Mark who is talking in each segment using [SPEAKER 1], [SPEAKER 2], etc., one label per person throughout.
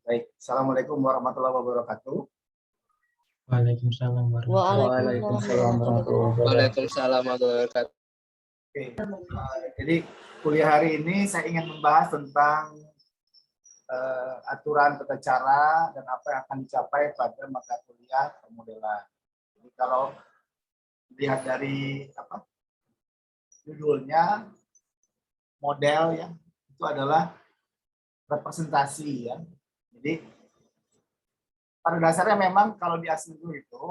[SPEAKER 1] Baik, Assalamualaikum warahmatullahi wabarakatuh.
[SPEAKER 2] Waalaikumsalam warahmatullahi wabarakatuh.
[SPEAKER 3] Waalaikumsalam warahmatullahi wabarakatuh.
[SPEAKER 1] Oke, jadi kuliah hari ini saya ingin membahas tentang aturan tata cara dan apa yang akan dicapai pada mata kuliah pemodelan. Jadi kalau lihat dari judulnya, model ya, itu adalah representasi ya. Jadi pada dasarnya memang kalau di Asmigo itu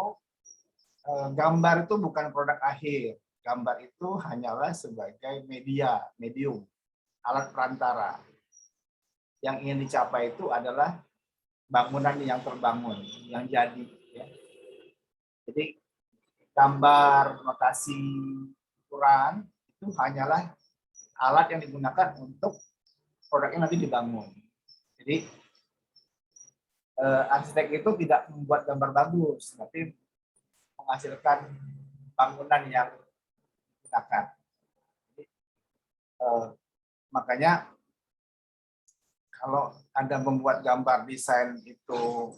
[SPEAKER 1] gambar itu bukan produk akhir. Gambar itu hanyalah sebagai medium, alat perantara. Yang ingin dicapai itu adalah bangunan yang terbangun, yang jadi. Ya. Jadi gambar, notasi, ukuran itu hanyalah alat yang digunakan untuk produknya nanti dibangun. Jadi arsitek itu tidak membuat gambar bagus, tapi menghasilkan bangunan yang digunakan. Jadi, makanya kalau Anda membuat gambar desain itu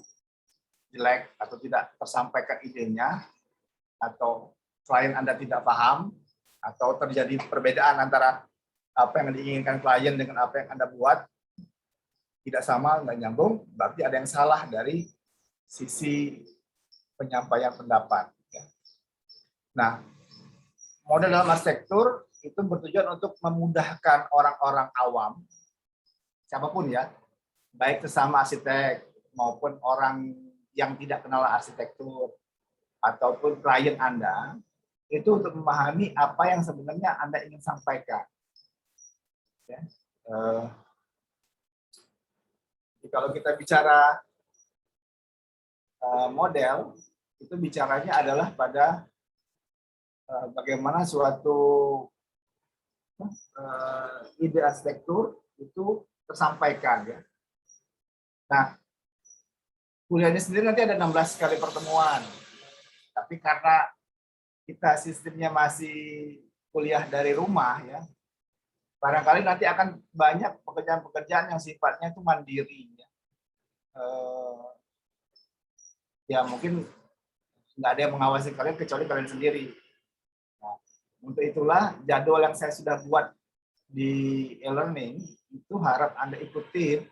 [SPEAKER 1] jelek atau tidak tersampaikan idenya, atau klien Anda tidak paham, atau terjadi perbedaan antara apa yang diinginkan klien dengan apa yang Anda buat, tidak sama, nggak nyambung, berarti ada yang salah dari sisi penyampaian pendapat. Nah, model dalam arsitektur itu bertujuan untuk memudahkan orang-orang awam, siapapun ya, baik sesama arsitek maupun orang yang tidak kenal arsitektur ataupun klien Anda, itu untuk memahami apa yang sebenarnya Anda ingin sampaikan. Ya. Jadi kalau kita bicara model, itu bicaranya adalah pada bagaimana suatu ide arsitektur itu tersampaikan ya. Nah, kuliah ini sendiri nanti ada 16 kali pertemuan. Tapi karena kita sistemnya masih kuliah dari rumah ya, barangkali nanti akan banyak pekerjaan-pekerjaan yang sifatnya itu mandiri ya. Ya mungkin nggak ada yang mengawasi kalian kecuali kalian sendiri. Nah, untuk itulah jadwal yang saya sudah buat di e-learning itu harap Anda ikutin,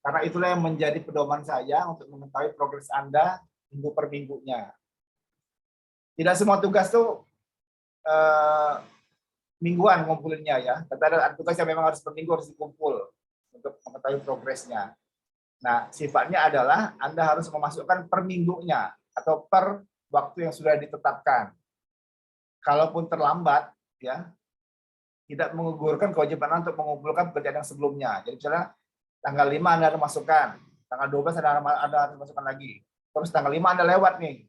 [SPEAKER 1] karena itulah yang menjadi pedoman saya untuk mengetahui progres Anda minggu per minggunya. Tidak semua tugas tuh mingguan ngumpulinnya ya, tapi ada tugas yang memang harus per minggu harus dikumpul untuk mengetahui progresnya. Nah, sifatnya adalah Anda harus memasukkan per minggunya atau per waktu yang sudah ditetapkan. Kalaupun terlambat, ya tidak mengugurkan kewajiban untuk mengumpulkan pekerjaan yang sebelumnya. Jadi misalnya tanggal 5 Anda harus masukkan, tanggal 12 Anda harus masukkan lagi. Terus tanggal 5 Anda lewat nih.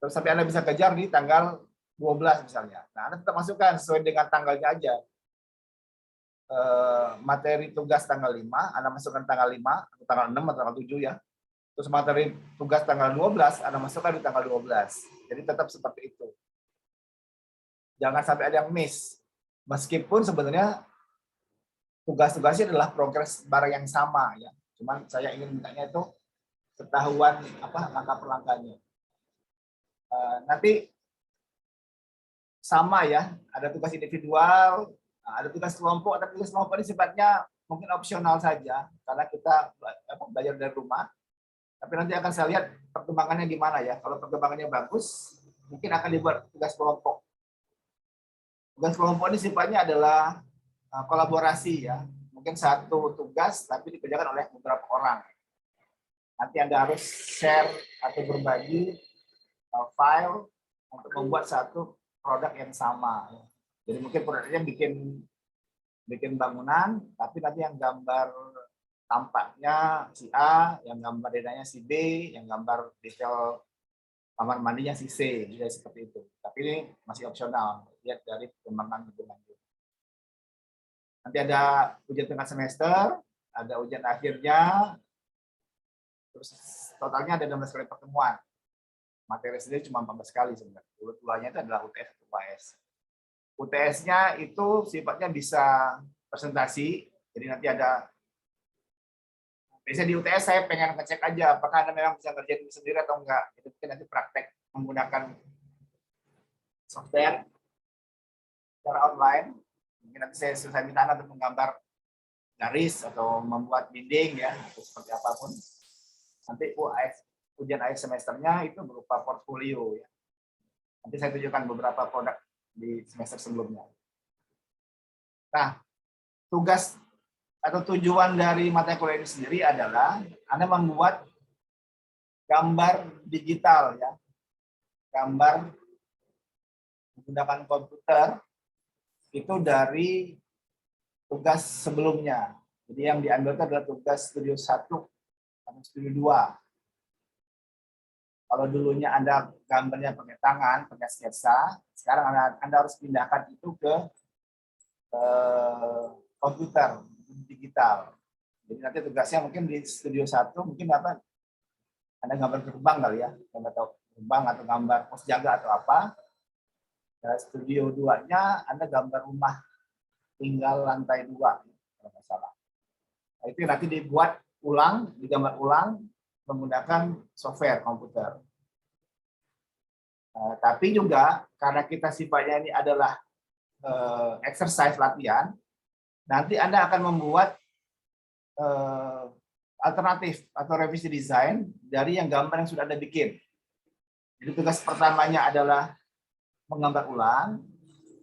[SPEAKER 1] Terus sampai Anda bisa kejar di tanggal 12 misalnya. Nah, Anda tetap masukkan sesuai dengan tanggalnya aja. Materi tugas tanggal 5, Anda masukkan tanggal 5, atau tanggal 6, atau tanggal 7 ya. Terus materi tugas tanggal 12, Anda masukkan di tanggal 12. Jadi tetap seperti itu. Jangan sampai ada yang miss. Meskipun sebenarnya tugas-tugasnya adalah progres barang yang sama ya. Cuman saya ingin mintanya itu ketahuan langkah per langkahnya. Nanti sama ya, ada tugas individual, ada tugas kelompok, tapi tugas kelompok ini sifatnya mungkin opsional saja karena kita belajar dari rumah. Tapi nanti akan saya lihat perkembangannya gimana ya. Kalau perkembangannya bagus, mungkin akan dibuat tugas kelompok. Tugas kelompok ini sifatnya adalah kolaborasi ya. Mungkin satu tugas tapi dikerjakan oleh beberapa orang. Nanti Anda harus share atau berbagi file untuk membuat satu produk yang sama. Jadi mungkin produknya bikin bangunan, tapi nanti yang gambar tampaknya si A, yang gambar dedanya si B, yang gambar detail kamar mandinya si C, jadi seperti itu. Tapi ini masih opsional, lihat dari perkembangan lebih lanjut. Nanti ada ujian tengah semester, ada ujian akhirnya, terus totalnya ada 16 kali pertemuan. Materi sendiri cuma 14 kali sebenarnya. Dua-duanya itu adalah UTS atau UAS. UTS-nya itu sifatnya bisa presentasi, jadi nanti ada Biasanya di UTS saya pengen ngecek aja apakah Anda memang bisa ngerjain itu sendiri atau enggak. Itu mungkin nanti praktek menggunakan software secara online. Mungkin nanti saya minta Anda untuk menggambar garis atau membuat dinding ya, atau seperti apapun. Nanti ujian akhir semesternya itu berupa portfolio ya. Nanti saya tunjukkan beberapa produk di semester sebelumnya. Nah, tugas atau tujuan dari mata kuliah ini sendiri adalah Anda membuat gambar digital ya, gambar menggunakan komputer itu dari tugas sebelumnya. Jadi yang diambil itu adalah tugas studio 1 atau studio 2. Kalau dulunya Anda gambarnya pakai tangan, pakai sketsa, sekarang Anda harus pindahkan itu ke komputer digital. Jadi nanti tugasnya mungkin di studio 1 mungkin apa? Anda gambar terbang kali ya, atau terbang atau gambar pos jaga atau apa. Dan studio 2-nya Anda gambar rumah tinggal lantai 2 kalau nggak salah. Nah, itu nanti dibuat ulang, digambar ulang menggunakan software komputer. Tapi juga karena kita sifatnya ini adalah exercise latihan, nanti Anda akan membuat alternatif atau revisi desain dari yang gambar yang sudah Anda bikin. Jadi tugas pertamanya adalah menggambar ulang,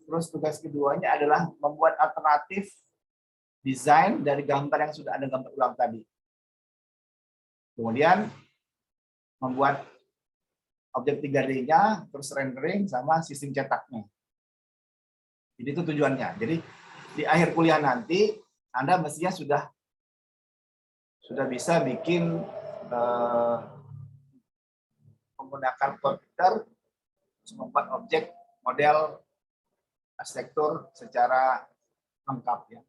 [SPEAKER 1] terus tugas keduanya adalah membuat alternatif desain dari gambar yang sudah Anda gambar ulang tadi. Kemudian membuat objek 3D-nya, terus rendering sama sistem cetaknya. Jadi itu tujuannya. Jadi di akhir kuliah nanti Anda mestinya sudah bisa bikin menggunakan komputer, membuat objek model arsitektur secara lengkap ya.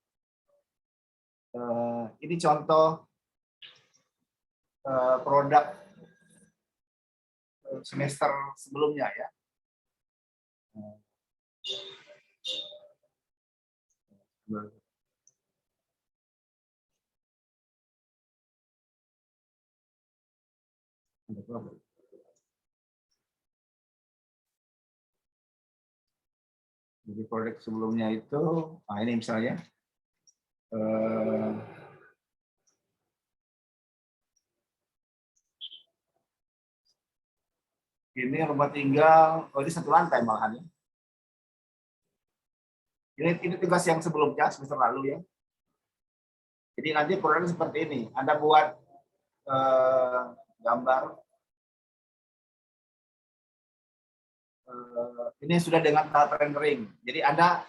[SPEAKER 1] Ini contoh produk semester sebelumnya ya. Jadi produk sebelumnya itu, nah ini misalnya, ini rumah tinggal, oh ini satu lantai malahan ya. Ini tugas yang sebelumnya, semester lalu ya. Jadi nanti produknya seperti ini, Anda buat gambar, ini sudah dengan tahap rendering. Jadi Anda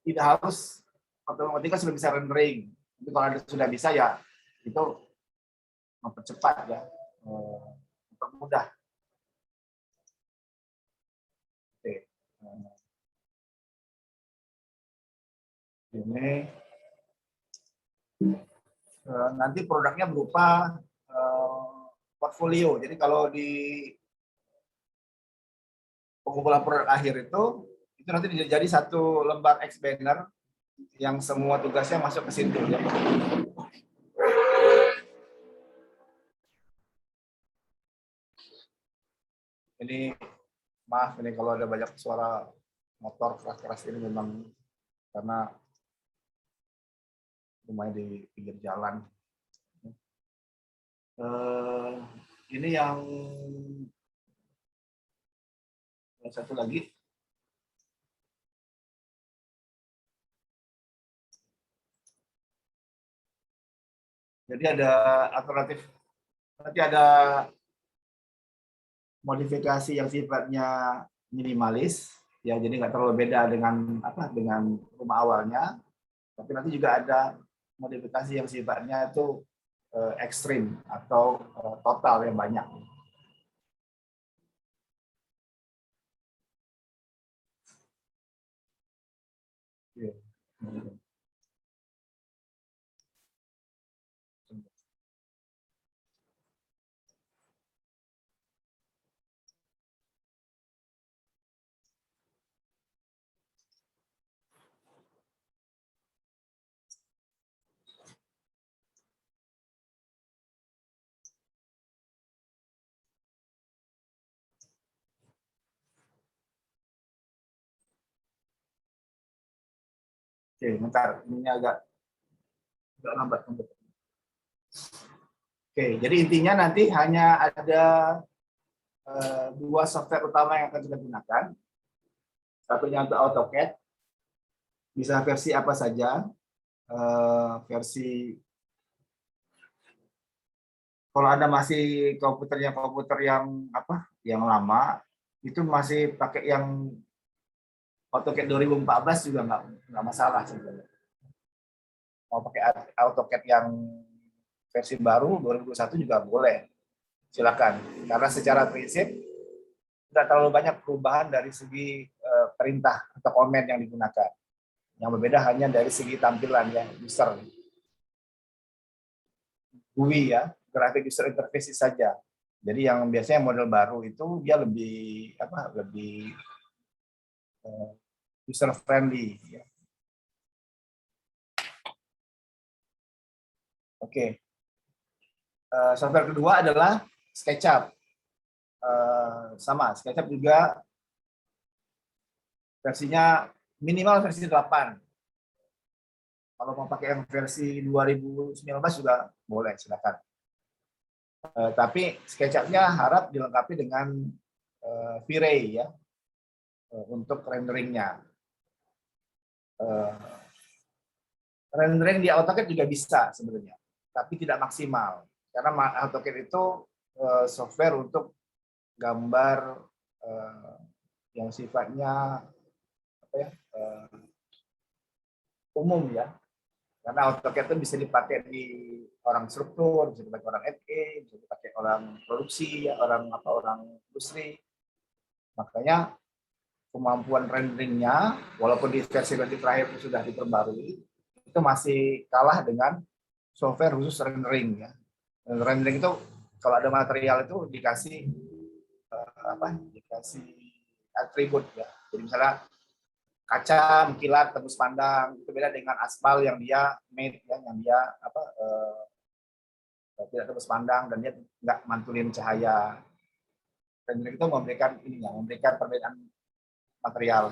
[SPEAKER 1] tidak harus otomatis sudah bisa rendering. Tapi kalau Anda sudah bisa ya itu mempercepat ya, mempermudah. Oke. Ini nanti produknya berupa portfolio. Jadi kalau di pengumpulan produk akhir itu nanti jadi satu lembar X-banner yang semua tugasnya masuk ke situ ya. Ini maaf ini kalau ada banyak suara motor keras-keras ini memang karena rumahnya di pinggir jalan. Ini yang satu lagi. Jadi ada alternatif, nanti ada modifikasi yang sifatnya minimalis, ya jadi nggak terlalu beda dengan rumah awalnya. Tapi nanti juga ada modifikasi yang sifatnya itu ekstrim atau total yang banyak. Oke, bentar. Ini agak lambat. Oke, jadi intinya nanti hanya ada dua software utama yang akan kita gunakan. Satunya untuk AutoCAD, bisa versi apa saja, versi kalau ada masih komputer yang yang lama, itu masih pakai yang AutoCAD 2014 juga nggak masalah sebenarnya. Mau pakai AutoCAD yang versi baru 2021 juga boleh, silakan. Karena secara prinsip tidak terlalu banyak perubahan dari segi perintah atau komen yang digunakan. Yang berbeda hanya dari segi tampilan ya, user GUI ya, graphic user interface saja. Jadi yang biasanya model baru itu dia lebih user friendly ya. Oke. Software kedua adalah SketchUp. Sama, SketchUp juga versinya minimal versi 8. Kalau mau pakai yang versi 2019 juga boleh, silakan. Tapi SketchUp-nya harap dilengkapi dengan V-Ray ya, untuk renderingnya. Rendering di AutoCAD juga bisa sebenarnya, tapi tidak maksimal. Karena AutoCAD itu software untuk gambar yang sifatnya umum ya. Karena AutoCAD itu bisa dipakai di orang struktur, bisa dipakai orang FE, bisa dipakai orang produksi, orang industri. Makanya kemampuan renderingnya, walaupun di versi terakhir itu sudah diperbarui, itu masih kalah dengan software khusus rendering ya. Rendering itu kalau ada material itu dikasih dikasih atribut ya. Jadi misalnya kaca mengkilat tembus pandang, itu beda dengan aspal yang dia matte ya, yang dia tidak tembus pandang dan dia nggak mantulin cahaya. Rendering itu memberikan perbedaan material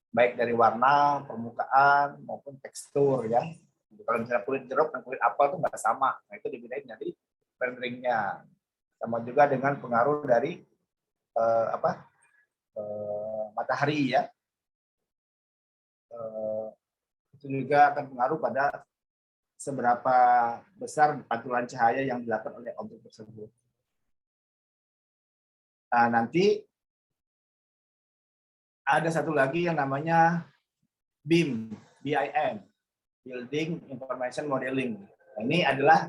[SPEAKER 1] baik dari warna, permukaan maupun tekstur ya. Kalau misalnya kulit jeruk dan kulit apel itu nggak sama, nah itu dibedain dari renderingnya. Sama juga dengan pengaruh dari matahari ya. Itu juga akan pengaruh pada seberapa besar pantulan cahaya yang dilakukan oleh objek tersebut. Nah, nanti ada satu lagi yang namanya BIM, Building Information Modeling. Nah, ini adalah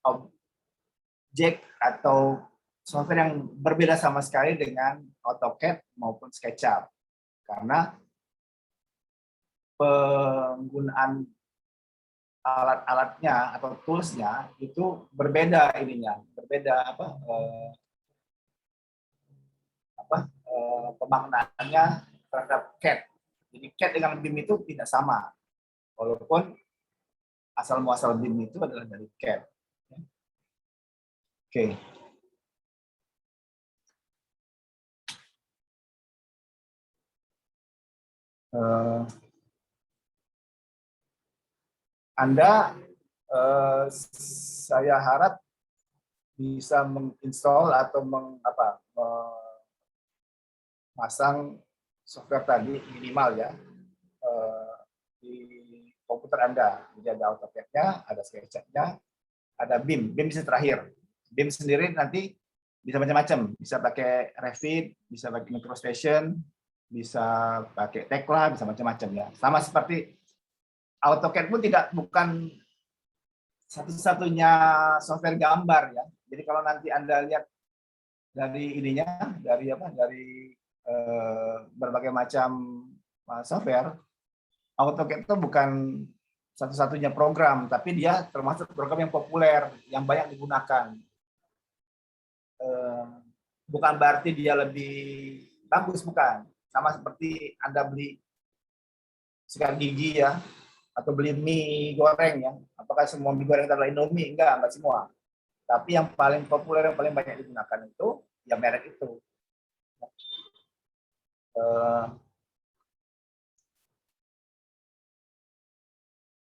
[SPEAKER 1] objek atau software yang berbeda sama sekali dengan AutoCAD maupun SketchUp. Karena penggunaan alat-alatnya atau tools-nya itu berbeda pemaknaannya terhadap CAD. Jadi CAD dengan BIM itu tidak sama, walaupun asal muasal BIM itu adalah dari CAD. Oke. Anda, saya harap bisa menginstall atau memasang software tadi minimal ya di komputer Anda. Jadi ada AutoCAD-nya, ada SketchUp-nya, ada BIM. BIM bisa terakhir. BIM sendiri nanti bisa macam-macam. Bisa pakai Revit, bisa pakai MicroStation, bisa pakai Tekla, bisa macam-macam ya. Sama seperti AutoCAD pun bukan satu-satunya software gambar ya. Jadi kalau nanti Anda lihat dari berbagai macam software, AutoCAD itu bukan satu-satunya program, tapi dia termasuk program yang populer, yang banyak digunakan. Bukan berarti dia lebih bagus, bukan. Sama seperti Anda beli sikat gigi ya, atau beli mie goreng ya. Apakah semua mie goreng adalah Indomie? Enggak semua. Tapi yang paling populer, yang paling banyak digunakan itu ya merek itu.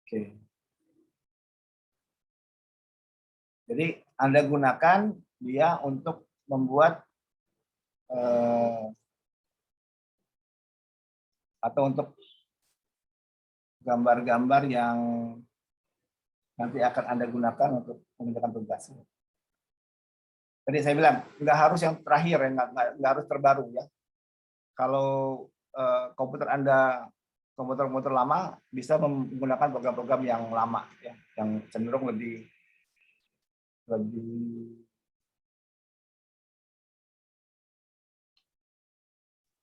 [SPEAKER 1] Oke. Jadi Anda gunakan dia untuk membuat atau untuk gambar-gambar yang nanti akan Anda gunakan untuk mengerjakan tugas. Tadi saya bilang nggak harus yang terakhir, ya, nggak harus terbaru ya. Kalau komputer lama bisa menggunakan program-program yang lama ya, yang cenderung lebih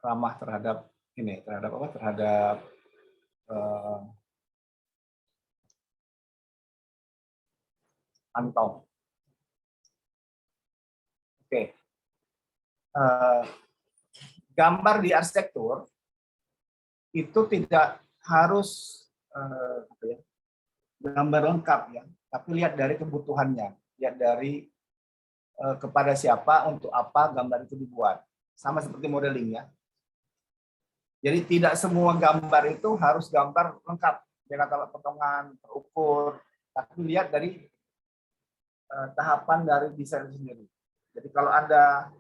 [SPEAKER 1] ramah terhadap ini, terhadap apa? Terhadap kantong. Oke. Gambar di arsitektur itu tidak harus gambar lengkap ya, tapi lihat dari kebutuhannya, lihat dari kepada siapa, untuk apa gambar itu dibuat. Sama seperti modeling ya. Jadi tidak semua gambar itu harus gambar lengkap, dengan alat potongan, terukur, tapi lihat dari tahapan dari desain itu sendiri. Jadi kalau Anda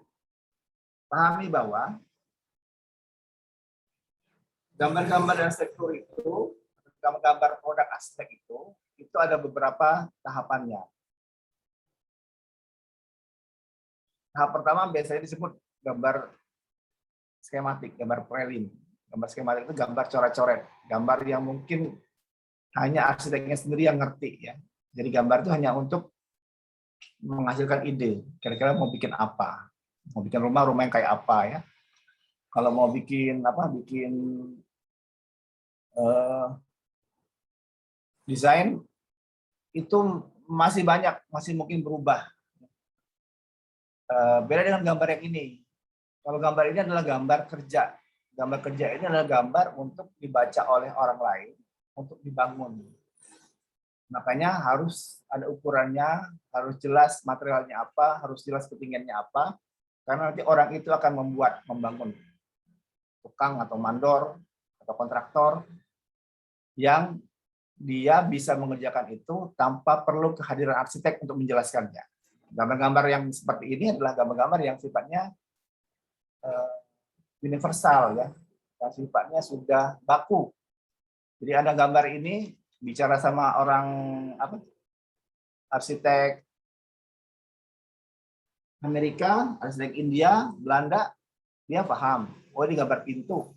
[SPEAKER 1] pahami bahwa gambar-gambar arsitektur itu, gambar produk arsitek itu ada beberapa tahapannya. Tahap pertama biasanya disebut gambar skematik, gambar prelim. Gambar skematik itu gambar coret-coret, gambar yang mungkin hanya arsiteknya sendiri yang ngerti ya. Jadi gambar itu hanya untuk menghasilkan ide, kira-kira mau bikin apa, mau bikin rumah yang kayak apa ya. Kalau mau bikin apa, bikin desain itu masih banyak, masih mungkin berubah. Beda dengan gambar yang ini. Kalau gambar ini adalah gambar kerja. Gambar kerja ini adalah gambar untuk dibaca oleh orang lain, untuk dibangun. Makanya harus ada ukurannya, harus jelas materialnya apa, harus jelas ketinggiannya apa, karena nanti orang itu akan membangun. Tukang atau mandor atau kontraktor yang dia bisa mengerjakan itu tanpa perlu kehadiran arsitek untuk menjelaskannya. Gambar-gambar yang seperti ini adalah gambar-gambar yang sifatnya universal ya, yang sifatnya sudah baku. Jadi ada gambar ini bicara sama orang apa, arsitek Amerika, arsitek India, Belanda, dia paham. Oh ini gambar pintu.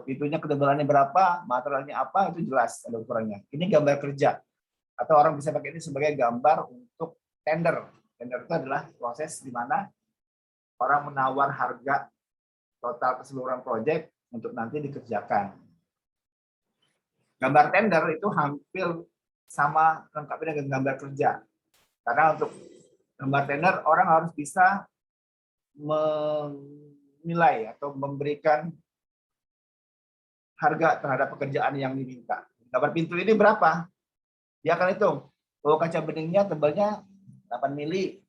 [SPEAKER 1] Pintunya ketebalannya berapa, materialnya apa, itu jelas ada ukurannya. Ini gambar kerja. Atau orang bisa pakai ini sebagai gambar untuk tender. Tender itu adalah proses di mana orang menawar harga total keseluruhan proyek untuk nanti dikerjakan. Gambar tender itu hampir sama lengkapnya dengan gambar kerja. Karena untuk gambar tender orang harus bisa menilai atau memberikan harga terhadap pekerjaan yang diminta. Gambar pintu ini berapa? Dia akan hitung. Oh, kaca beningnya tebalnya 8 mili.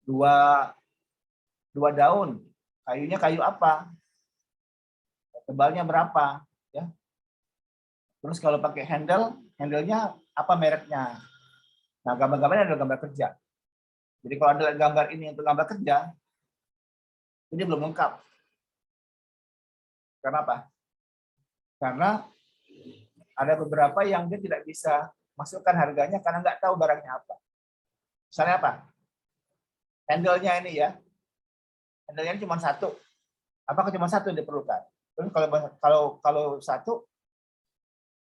[SPEAKER 1] 2 daun. Kayunya kayu apa? Tebalnya berapa? Ya. Terus kalau pakai handle-nya apa mereknya? Nah, gambar-gambarnya adalah gambar kerja. Jadi kalau ada gambar ini untuk gambar kerja, ini belum lengkap. Karena apa? Karena ada beberapa yang dia tidak bisa masukkan harganya karena nggak tahu barangnya apa. Misalnya apa? Handle-nya ini ya. Handle-nya cuma satu. Apakah cuma satu yang diperlukan? Terus kalau satu,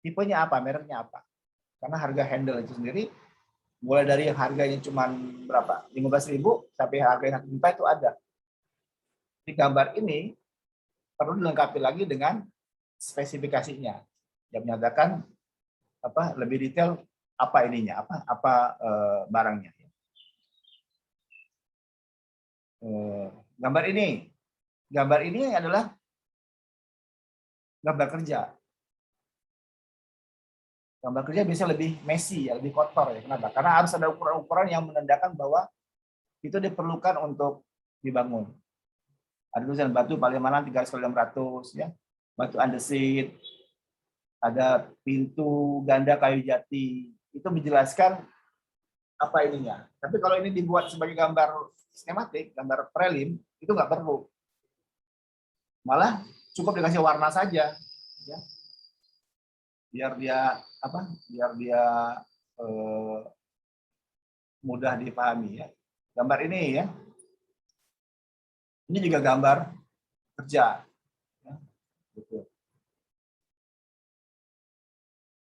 [SPEAKER 1] tipenya apa? Mereknya apa? Karena harga handle itu sendiri mulai dari harganya cuma berapa? 15.000 sampai harga 1 juta itu ada. Di gambar ini perlu dilengkapi lagi dengan spesifikasinya yang menyatakan apa lebih detail apa ininya, apa barangnya. Gambar ini adalah gambar kerja. Gambar kerja bisa lebih messy, ya, lebih kotor ya. Kenapa? Karena harus ada ukuran-ukuran yang menandakan bahwa itu diperlukan untuk dibangun. Ada tulisan batu paling mana 300x600 ya. Batu andesit, ada pintu ganda kayu jati, itu menjelaskan apa ininya. Tapi kalau ini dibuat sebagai gambar skematik, gambar prelim, itu nggak perlu. Malah cukup dikasih warna saja, ya. Biar dia Biar dia mudah dipahami ya. Gambar ini ya, ini juga gambar kerja. Ya. Gitu.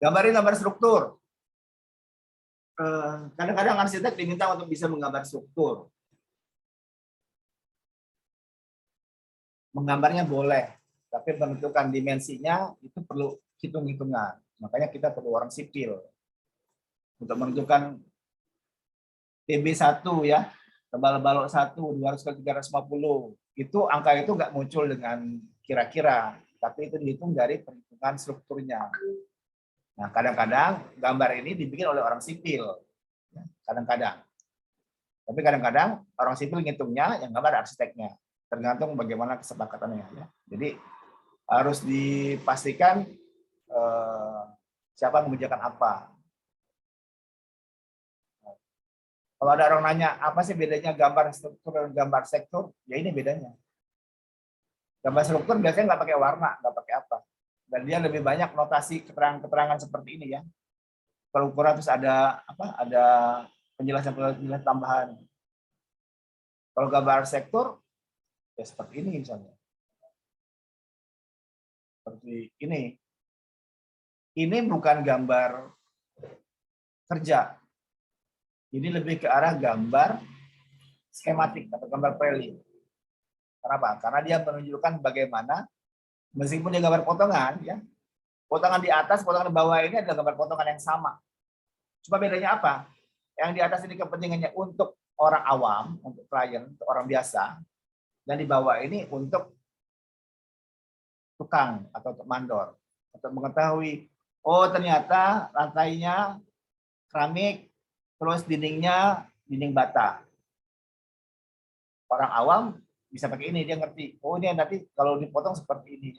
[SPEAKER 1] Gambar ini gambar struktur. Kadang-kadang arsitek diminta untuk bisa menggambar struktur. Menggambarnya boleh, tapi menentukan dimensinya itu perlu hitung-hitungan. Makanya kita perlu orang sipil untuk menentukan TB1 ya, tebal balok 1, 200 kali 350. Itu angka itu nggak muncul dengan kira-kira, tapi itu dihitung dari perhitungan strukturnya. Nah, kadang-kadang gambar ini dibikin oleh orang sipil. Kadang-kadang. Tapi kadang-kadang orang sipil ngitungnya, yang gambar arsiteknya. Tergantung bagaimana kesepakatannya. Ya. Jadi harus dipastikan siapa mengerjakan apa. Kalau ada orang nanya, apa sih bedanya gambar struktur dan gambar sektor? Ya ini bedanya. Gambar struktur biasanya nggak pakai warna, nggak pakai apa. Dan dia lebih banyak notasi keterangan-keterangan seperti ini ya. Ukuran terus ada penjelasan-penjelasan tambahan. Kalau gambar sektor, ya seperti ini misalnya. Seperti ini. Ini bukan gambar kerja. Ini lebih ke arah gambar skematik atau gambar prelim. Kenapa? Karena dia menunjukkan bagaimana, meskipun dia gambar potongan, ya, potongan di atas, potongan di bawah ini adalah gambar potongan yang sama. Cuma bedanya apa? Yang di atas ini kepentingannya untuk orang awam, untuk klien, untuk orang biasa, dan di bawah ini untuk tukang atau untuk mandor, untuk mengetahui, oh ternyata lantainya keramik, terus dindingnya dinding bata. Orang awam bisa pakai ini, dia ngerti. Oh ini nanti kalau dipotong seperti ini.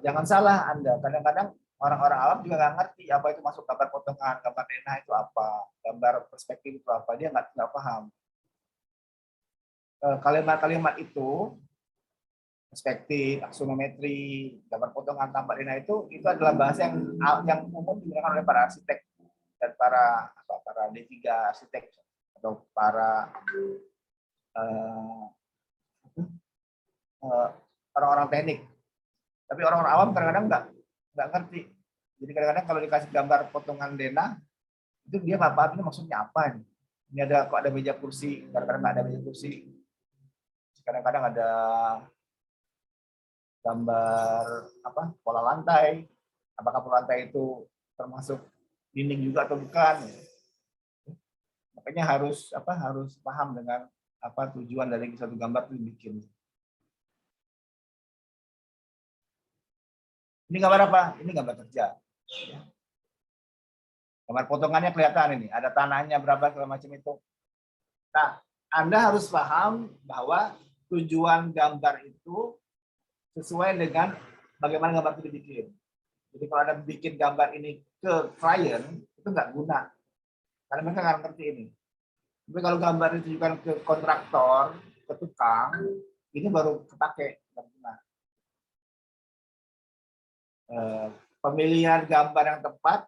[SPEAKER 1] Jangan salah Anda, kadang-kadang orang-orang awam juga nggak ngerti apa itu masuk gambar potongan, gambar denah itu apa, gambar perspektif itu apa, dia nggak paham. Kalimat-kalimat itu, perspektif, aksonometri, gambar potongan, tambah denah itu adalah bahasa yang umum digunakan oleh para arsitek dan para D3 arsitek atau para orang-orang teknik. Tapi orang-orang awam kadang-kadang nggak ngerti. Jadi kadang-kadang kalau dikasih gambar potongan denah, itu dia nggak paham ini maksudnya apa nih. Ini kok ada meja kursi, kadang-kadang nggak ada meja kursi. Kadang-kadang ada gambar pola lantai. Apakah pola lantai itu termasuk dinding juga atau bukan? Makanya harus paham dengan apa tujuan dari satu gambar itu dibikin. Ini gambar apa? Ini gambar kerja. Gambar potongannya kelihatan ini, ada tanahnya berapa segala macam itu. Nah, Anda harus paham bahwa tujuan gambar itu sesuai dengan bagaimana gambar itu dibikin. Jadi kalau Anda bikin gambar ini ke klien, itu nggak guna. Karena mereka nggak ngerti ini. Tapi kalau gambar ditujukan ke kontraktor, ke tukang, ini baru kepake. Pemilihan gambar yang tepat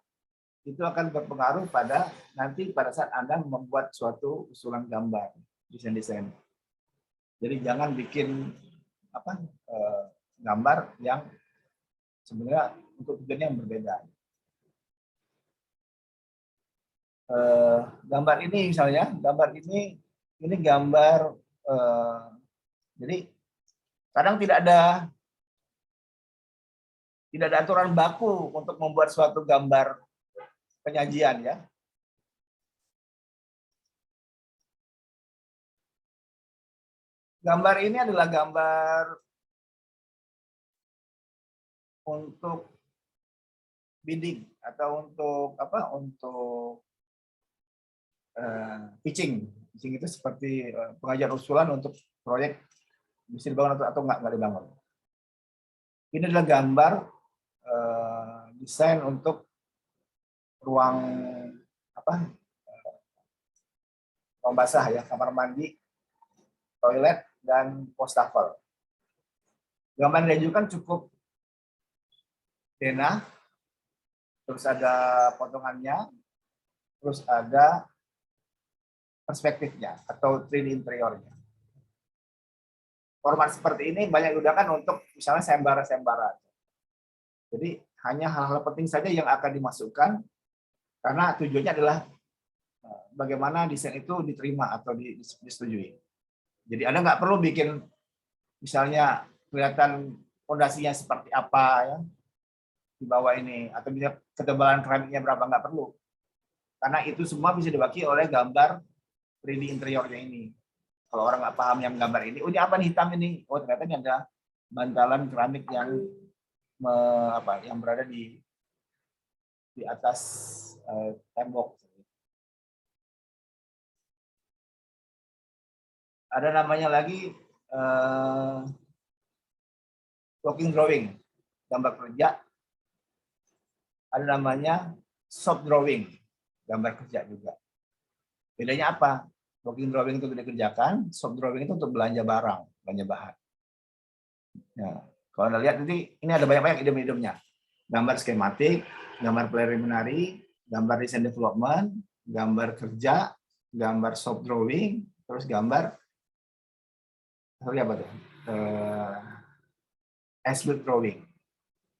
[SPEAKER 1] itu akan berpengaruh pada nanti pada saat Anda membuat suatu usulan gambar, desain-desain. Jadi jangan bikin gambar yang sebenarnya untuk tujuan yang berbeda. Gambar ini misalnya, gambar ini gambar, jadi kadang tidak ada aturan baku untuk membuat suatu gambar penyajian ya. Gambar ini adalah gambar untuk bidding atau untuk pitching. Pitching itu seperti pengajuan usulan untuk proyek bisa dibangun atau nggak dibangun. Ini adalah gambar desain untuk ruang ruang basah ya, kamar mandi, toilet, dan wastafel. Gambar yang diajukan cukup denah, terus ada potongannya, terus ada perspektifnya atau 3D interiornya. Format seperti ini banyak digunakan untuk misalnya sayembara-sayembara. Jadi hanya hal-hal penting saja yang akan dimasukkan karena tujuannya adalah bagaimana desain itu diterima atau disetujui. Jadi Anda nggak perlu bikin misalnya kelihatan fondasinya seperti apa ya di bawah ini atau bisa ketebalan keramiknya berapa, nggak perlu. Karena itu semua bisa diwakili oleh gambar 3D interiornya ini. Kalau orang nggak paham yang gambar ini, oh ini apa nih hitam ini? Oh ternyata ini ada bantalan keramik yang yang berada di atas tembok. Ada namanya lagi working drawing, gambar kerja. Ada namanya shop drawing, gambar kerja juga. Bedanya apa? Working drawing itu dikerjakan, shop drawing itu untuk belanja barang, belanja bahan. Nah, kalau Anda lihat nanti ini ada banyak-banyak item-itemnya. Gambar skematik, gambar preliminary, gambar design development, gambar kerja, gambar shop drawing, terus gambar apa tuh? As-built drawing.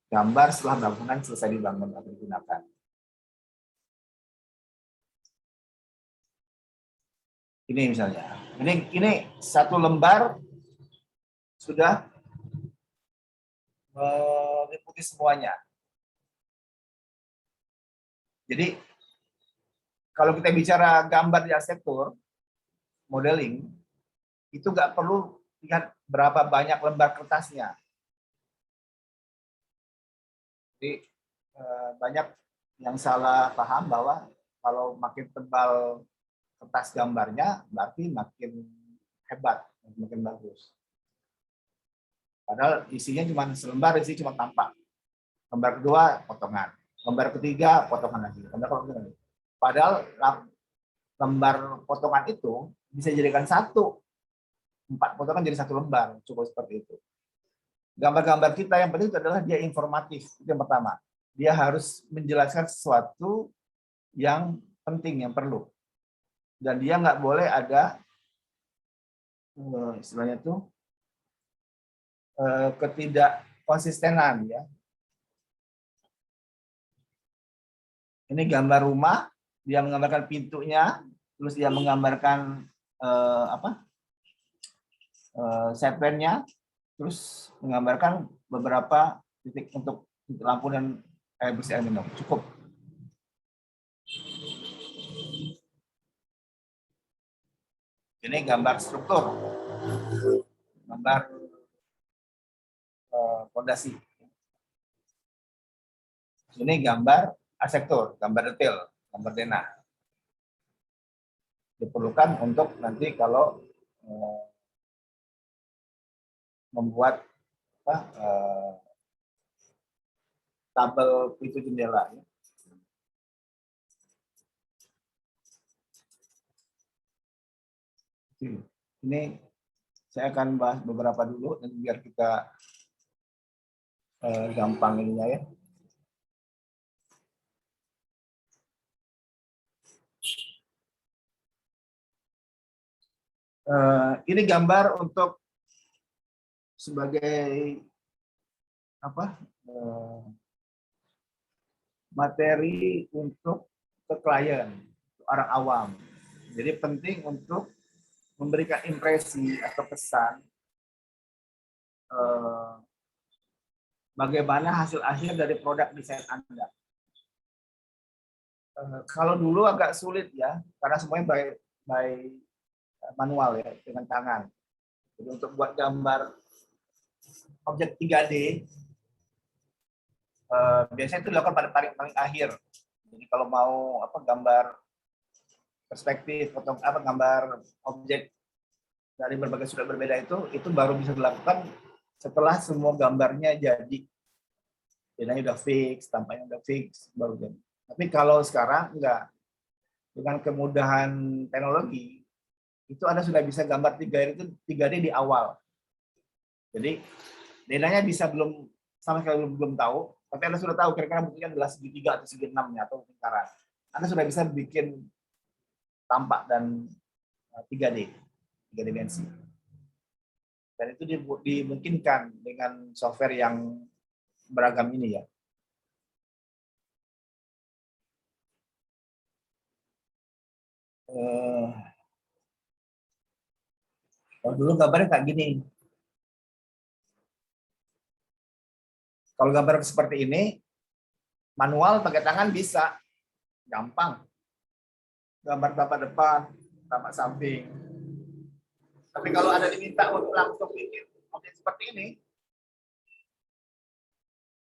[SPEAKER 1] Gambar setelah bangunan selesai dibangun atau digunakan. Ini misalnya. Ini satu lembar sudah meliputi semuanya. Jadi kalau kita bicara gambar di arsitektur, modeling, itu nggak perlu lihat berapa banyak lembar kertasnya. Jadi banyak yang salah paham bahwa kalau makin tebal kertas gambarnya berarti makin hebat, makin bagus. Padahal isinya cuma selembar, isi cuma tampak. Lembar kedua potongan, lembar ketiga potongan lagi. Padahal lembar potongan itu bisa dijadikan 4 potongan jadi 1 lembar, cukup seperti itu. Gambar-gambar kita yang penting itu adalah dia informatif, itu yang pertama. Dia harus menjelaskan sesuatu yang penting, yang perlu. Dan dia nggak boleh ada istilahnya itu ketidakkonsistenan ya. Ini gambar rumah, dia menggambarkan pintunya, terus dia menggambarkan seplennya, terus menggambarkan beberapa titik untuk lampu dan air bersih air minum. Cukup. Ini gambar struktur, gambar fondasi. Ini gambar arsitektur, gambar detail, gambar denah. Diperlukan untuk nanti kalau membuat tabel pintu jendela. Ini saya akan bahas beberapa dulu dan biar kita gampang ininya ya. Ini gambar untuk sebagai materi untuk ke klien, orang awam. Jadi penting untuk memberikan impresi atau pesan bagaimana hasil akhir dari produk desain Anda. Kalau dulu agak sulit ya, karena semuanya by manual ya, dengan tangan. Jadi untuk buat gambar objek 3D, biasanya itu dilakukan pada paling akhir. Jadi kalau mau gambar perspektif atau gambar objek dari berbagai sudut berbeda itu baru bisa dilakukan setelah semua gambarnya jadi. Bedanya udah fix, tampaknya udah fix, baru jadi. Tapi kalau sekarang enggak, dengan kemudahan teknologi, itu Anda sudah bisa gambar 3D itu 3D di awal. Jadi bedanya bisa belum sama sekali belum tahu, tapi Anda sudah tahu kira-kira bentuknya adalah segitiga atau segi enamnya atau lingkaran. Anda sudah bisa bikin tampak dan 3D, 3 dimensi. Dan itu dimungkinkan dengan software yang beragam ini ya. Kalau dulu gambarnya kayak gini. Kalau gambar seperti ini, manual pakai tangan bisa, gampang. Gambar tapak depan, tapak samping. Tapi kalau ada diminta untuk langsung bikin objek seperti ini,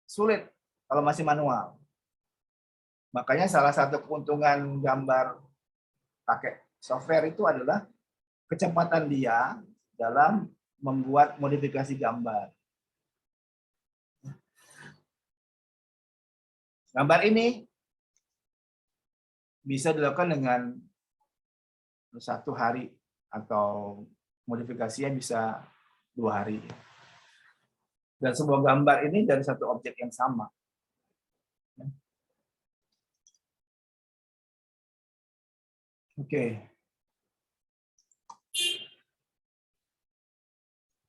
[SPEAKER 1] sulit kalau masih manual. Makanya salah satu keuntungan gambar pakai software itu adalah kecepatan dia dalam membuat modifikasi gambar. Gambar ini bisa dilakukan dengan 1 hari atau modifikasinya bisa 2 hari. Dan sebuah gambar ini dari satu objek yang sama. Oke,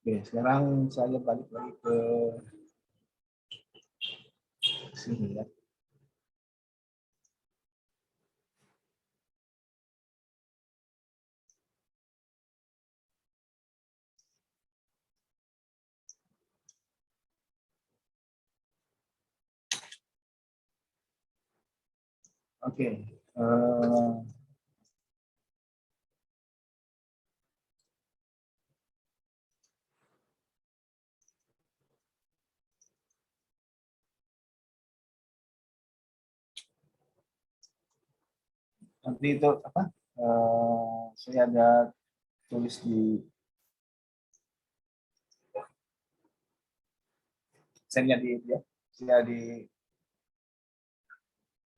[SPEAKER 1] sekarang saya balik lagi ke sini ya. Oke. Nanti itu apa? Saya ada tulis di absennya ya. Saya di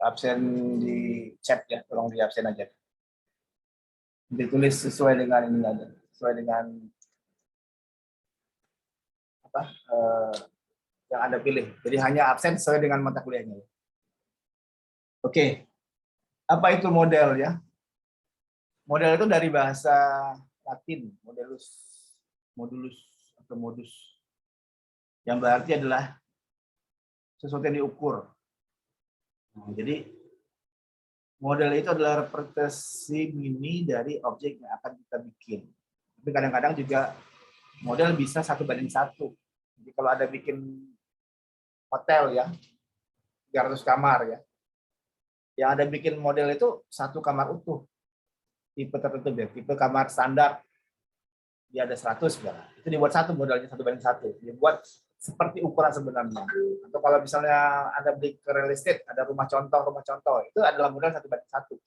[SPEAKER 1] absen di chat ya, tolong di absen aja. Ditulis sesuai dengan ini aja, sesuai dengan apa yang Anda pilih. Jadi hanya absen sesuai dengan mata kuliahnya. Oke, apa itu model ya? Model itu dari bahasa Latin, modulus atau modus, yang berarti adalah sesuatu yang diukur. Jadi model itu adalah representasi mini dari objek yang akan kita bikin. Tapi kadang-kadang juga model bisa 1:1. Jadi kalau ada bikin hotel ya, 300 kamar ya, yang ada bikin model itu 1 kamar utuh. Tipe tertentu ya, tipe kamar standar dia ada 100 misalnya. Itu dibuat 1 modelnya 1:1. Dibuat seperti ukuran sebenarnya. Atau kalau misalnya Anda beli ke real estate, ada rumah contoh, itu adalah model 1:1.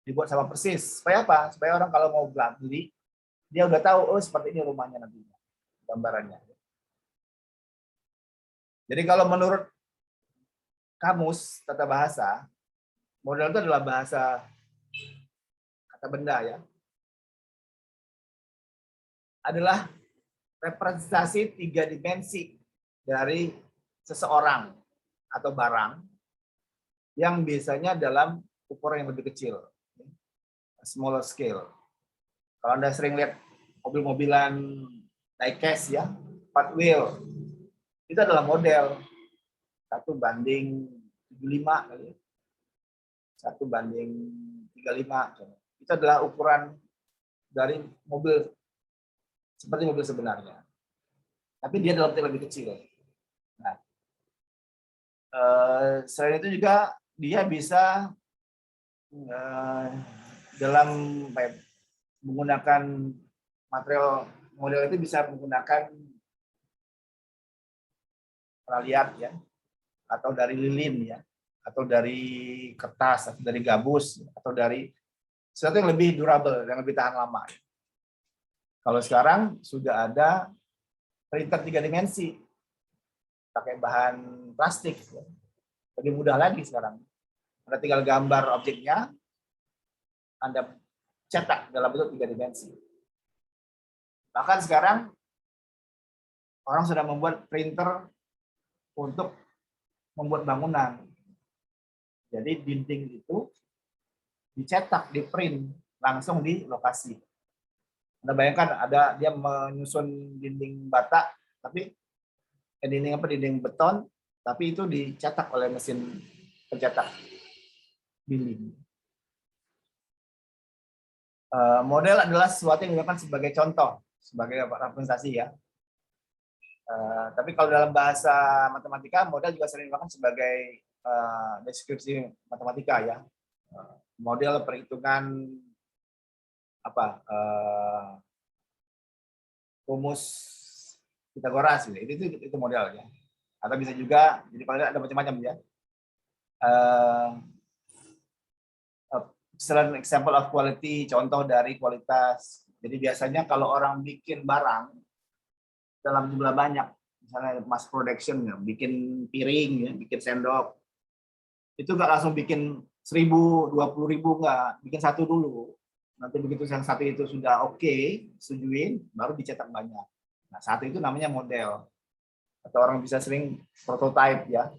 [SPEAKER 1] Dibuat sama persis. Supaya apa? Supaya orang kalau mau beli, dia udah tahu, oh seperti ini rumahnya nantinya, gambarannya. Jadi kalau menurut kamus tata bahasa, model itu adalah bahasa kata benda ya. Adalah representasi 3 dimensi dari seseorang atau barang yang biasanya dalam ukuran yang lebih kecil, smaller scale. Kalau Anda sering lihat mobil-mobilan diecast ya, 4 wheel, itu adalah model 1:75 kali, 1:35. Itu adalah ukuran dari mobil seperti mobil sebenarnya. Tapi dia dalam tipe lebih kecil. Nah, selain itu juga dia bisa dalam menggunakan material model itu bisa menggunakan peraliat ya, atau dari lilin ya, atau dari kertas, atau dari gabus, atau dari sesuatu yang lebih durable, yang lebih tahan lama. Kalau sekarang sudah ada printer 3 dimensi, pakai bahan plastik. Ya. Lebih mudah lagi sekarang. Anda tinggal gambar objeknya, Anda cetak dalam bentuk 3 dimensi. Bahkan sekarang orang sudah membuat printer untuk membuat bangunan. Jadi dinding itu dicetak, di print langsung di lokasi. Anda bayangkan ada dia menyusun dinding bata, tapi dinding beton, tapi itu dicetak oleh mesin pencetak dinding. Model adalah sesuatu yang digunakan sebagai contoh, sebagai representasi ya. Tapi kalau dalam bahasa matematika, model juga sering digunakan sebagai deskripsi matematika ya. Model perhitungan apa rumus Pitagoras gitu. Itu modelnya. Atau bisa juga, jadi kalau ada macam-macam ya. Excellent example of quality, contoh dari kualitas. Jadi biasanya kalau orang bikin barang dalam jumlah banyak, misalnya mass production, ya, bikin piring, ya, bikin sendok, itu nggak langsung bikin 1000, 20.000, nggak, bikin satu dulu. Nanti begitu yang satu itu sudah oke, setujuin, baru dicetak banyak. Nah, satu itu namanya model. Atau orang bisa sering prototype ya.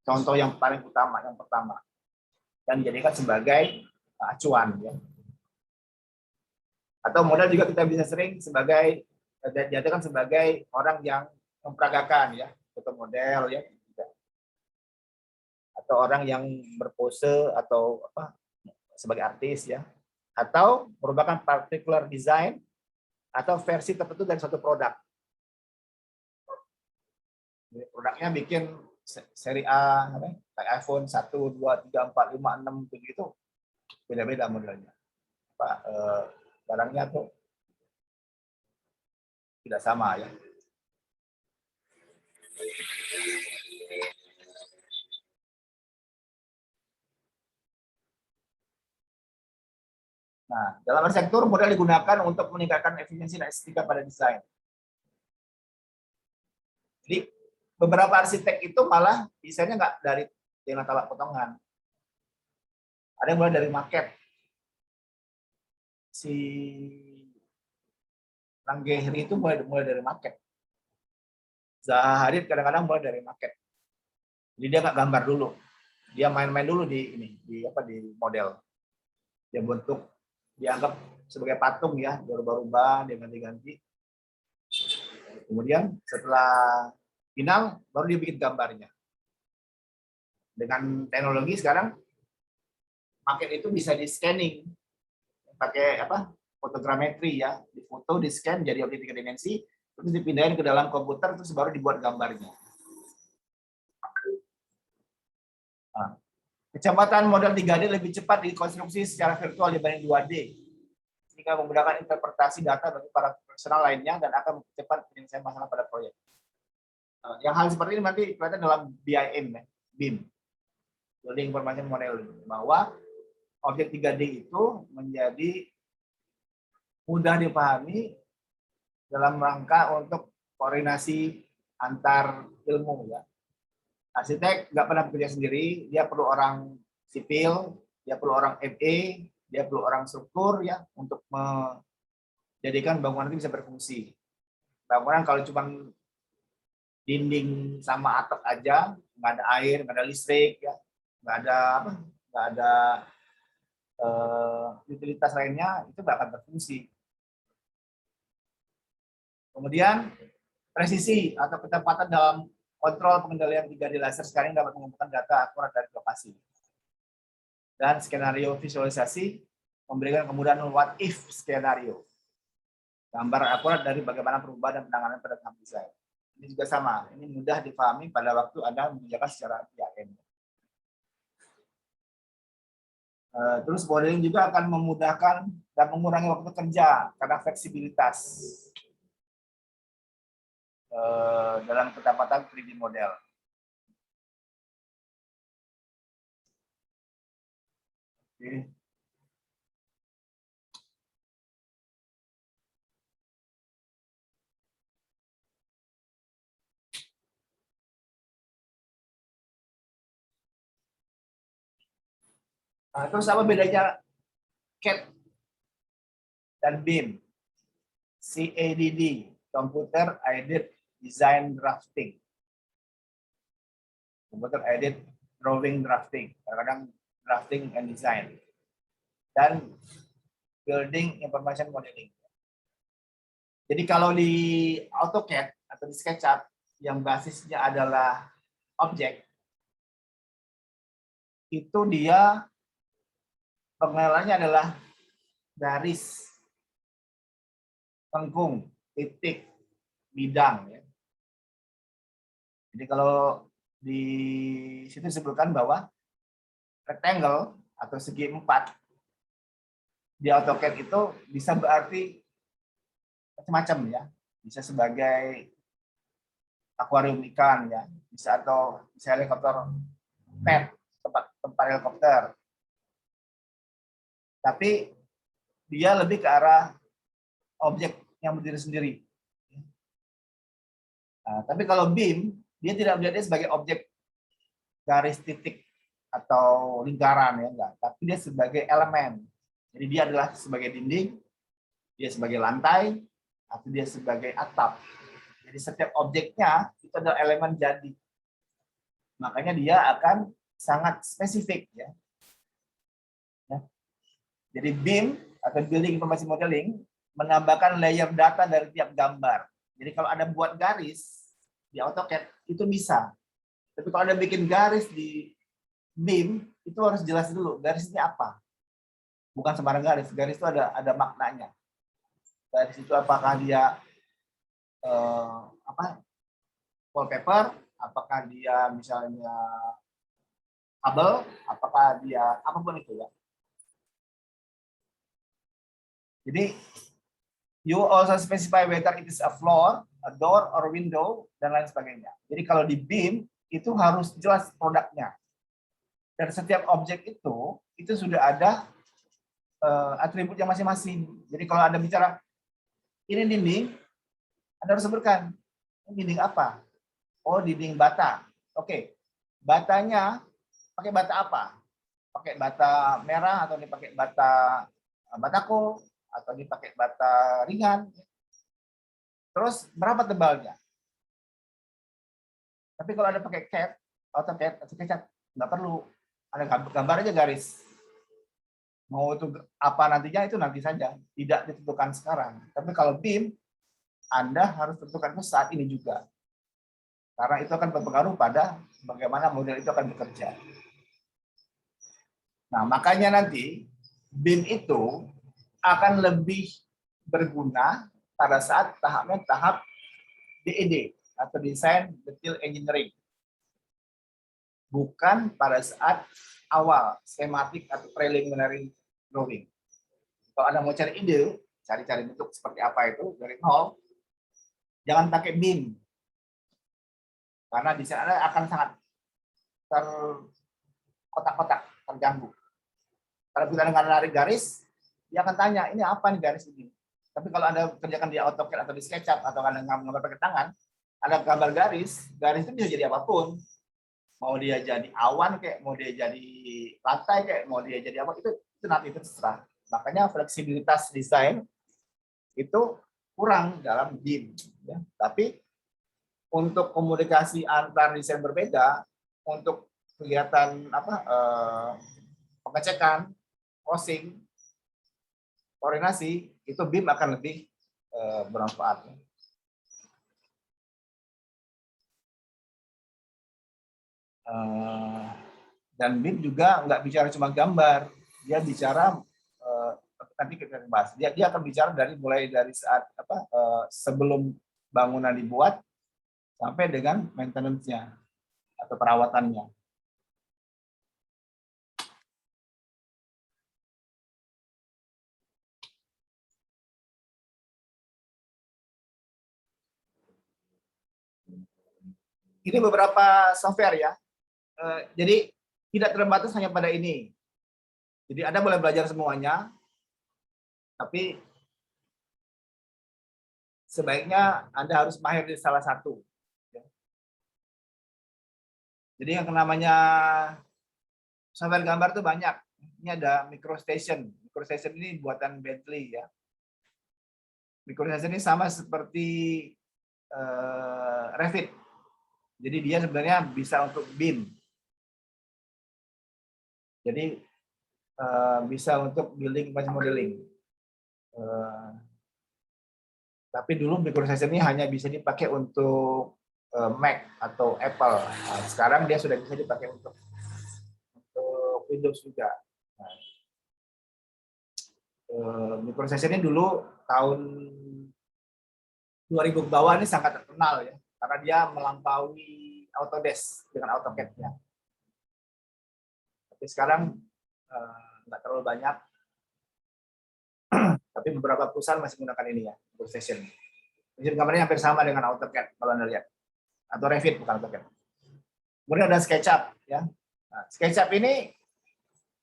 [SPEAKER 1] Contoh yang paling utama, yang pertama. Dan dijadikan sebagai acuan ya. Atau model juga kita bisa sering dijadikan sebagai orang yang memperagakan ya, foto model ya. Atau orang yang berpose atau apa sebagai artis ya. Atau merupakan particular design atau versi tertentu dari suatu produk. Jadi produknya bikin seri A, kayak iPhone 1, 2, 3, 4, 5, 6, begitu, beda-beda modelnya. Barangnya tuh tidak sama ya. Nah, dalam arsitektur model digunakan untuk meningkatkan efisiensi dan estetika pada desain. Jadi beberapa arsitek itu malah desainnya nggak dari dengan alat potongan. Ada yang mulai dari maket. Si Ranggehri itu mulai dari maket. Zaha Hadid kadang-kadang mulai dari maket. Jadi dia nggak gambar dulu, dia main-main dulu di model. Dia bentuk, dianggap sebagai patung ya, berubah-ubah, dia ganti-ganti. Kemudian setelah final, baru dia bikin gambarnya. Dengan teknologi sekarang, maket itu bisa di scanning pakai fotogrametri ya, difoto, di scan jadi objek 3 dimensi, terus dipindahin ke dalam komputer, terus baru dibuat gambarnya. Nah, kecepatan model 3D lebih cepat dikonstruksi secara virtual dibanding 2D, jika menggunakan interpretasi data bagi para profesional lainnya dan akan mempercepat penyelesaian masalah pada proyek. Yang hal seperti ini nanti kelihatan dalam BIM, Building Information Modeling, bahwa objek 3D itu menjadi mudah dipahami dalam rangka untuk koordinasi antar ilmu ya. Arsitek nggak pernah bekerja sendiri, dia perlu orang sipil, dia perlu orang FE, dia perlu orang struktur ya untuk menjadikan bangunan itu bisa berfungsi. Bangunan kalau cuma dinding sama atap aja, nggak ada air, nggak ada listrik ya, nggak ada utilitas lainnya, itu nggak akan berfungsi. Kemudian presisi atau ketepatan dalam kontrol pengendalian 3D laser sekarang dapat mengumpulkan data akurat dari lokasi. Dan skenario visualisasi memberikan kemudahan what if skenario. Gambar akurat dari bagaimana perubahan dan penanganan pada tahap desain. Ini juga sama, ini mudah dipahami pada waktu Anda mengerjakan secara BIM. Terus modeling juga akan memudahkan dan mengurangi waktu kerja karena fleksibilitas dalam ketepatan 3D model. Oke. Nah, terus apa bedanya CAD dan BIM? CADD, Computer Aided Design Drafting. Computer Aided Drawing Drafting, kadang-kadang Drafting and Design. Dan Building Information Modeling. Jadi kalau di AutoCAD atau di SketchUp yang basisnya adalah objek, itu dia pengenalannya adalah garis, lengkung, titik, bidang. Ya. Jadi kalau di situ disebutkan bahwa rectangle atau segi 4 di AutoCAD itu bisa berarti macam-macam ya. Bisa sebagai akuarium ikan ya, bisa atau bisa helikopter pad, tempat helikopter. Tapi dia lebih ke arah objek yang berdiri sendiri. Nah, tapi kalau BIM, dia tidak melihatnya sebagai objek garis titik atau lingkaran ya enggak, tapi dia sebagai elemen. Jadi dia adalah sebagai dinding, dia sebagai lantai, atau dia sebagai atap. Jadi setiap objeknya itu adalah elemen jadi. Makanya dia akan sangat spesifik ya. Jadi BIM atau Building Information Modeling menambahkan layer data dari tiap gambar. Jadi kalau ada buat garis di AutoCAD itu bisa. Tapi kalau ada bikin garis di BIM itu harus jelas dulu garisnya apa. Bukan sembarang garis. Garis itu ada maknanya. Garis itu apakah dia wallpaper, apakah dia misalnya kabel, apakah dia apapun itu ya. Jadi you also specify whether it is a floor, a door, or window, dan lain sebagainya. Jadi kalau di BIM itu harus jelas produknya. Dan setiap objek itu sudah ada atributnya masing-masing. Jadi kalau Anda bicara ini dinding, Anda harus sebutkan ini dinding apa? Oh, dinding bata. Oke, batanya pakai bata apa? Pakai bata merah atau dipakai bata batako atau dipakai bata ringan. Terus berapa tebalnya? Tapi kalau ada pakai CAD, AutoCAD atau SketchUp nggak perlu. Ada gambar aja garis. Mau itu apa nantinya itu nanti saja, tidak ditentukan sekarang. Tapi kalau BIM, Anda harus tentukan saat ini juga. Karena itu akan berpengaruh pada bagaimana model itu akan bekerja. Nah, makanya nanti BIM itu akan lebih berguna pada saat tahapnya tahap DED atau Design Detail Engineering. Bukan pada saat awal skematik atau preliminary drawing. Kalau Anda mau cari ide, cari-cari bentuk seperti apa itu dari nol, jangan pakai BIM. Karena di sana akan sangat terkotak-kotak, terganggu. Kalau kita dengan narik garis, dia akan tanya, ini apa nih garis ini? Tapi kalau Anda kerjakan di AutoCAD atau di SketchUp atau Anda gambar pakai tangan, ada gambar garis itu bisa jadi apapun. Mau dia jadi awan kayak, mau dia jadi lantai kayak, mau dia jadi apa, itu nanti terserah. Makanya fleksibilitas desain itu kurang dalam BIM. Ya. Tapi untuk komunikasi antar desain berbeda, untuk kegiatan pengecekan, crossing, koordinasi, itu BIM akan lebih bermanfaat. Dan BIM juga nggak bicara cuma gambar, dia bicara nanti kita bahas. Dia akan bicara mulai dari saat sebelum bangunan dibuat sampai dengan maintenance-nya atau perawatannya. Ini beberapa software ya. Jadi tidak terbatas hanya pada ini. Jadi Anda boleh belajar semuanya, tapi sebaiknya Anda harus mahir di salah satu. Jadi yang namanya software gambar itu banyak. Ini ada MicroStation. MicroStation ini buatan Bentley ya. MicroStation ini sama seperti Revit. Jadi dia sebenarnya bisa untuk BIM. Jadi bisa untuk building information modeling. Tapi dulu MicroStation ini hanya bisa dipakai untuk Mac atau Apple. Nah, sekarang dia sudah bisa dipakai untuk Windows juga. Nah, MicroStation ini dulu tahun 2000 ke bawah ini sangat terkenal ya, karena dia melampaui Autodesk dengan AutoCAD-nya. Tapi sekarang nggak terlalu banyak. Tapi beberapa perusahaan masih menggunakan ini ya, MicroStation. Prinsip gambarnya hampir sama dengan AutoCAD kalau Anda lihat. Atau Revit, bukan AutoCAD. Kemudian ada SketchUp ya. Nah, SketchUp ini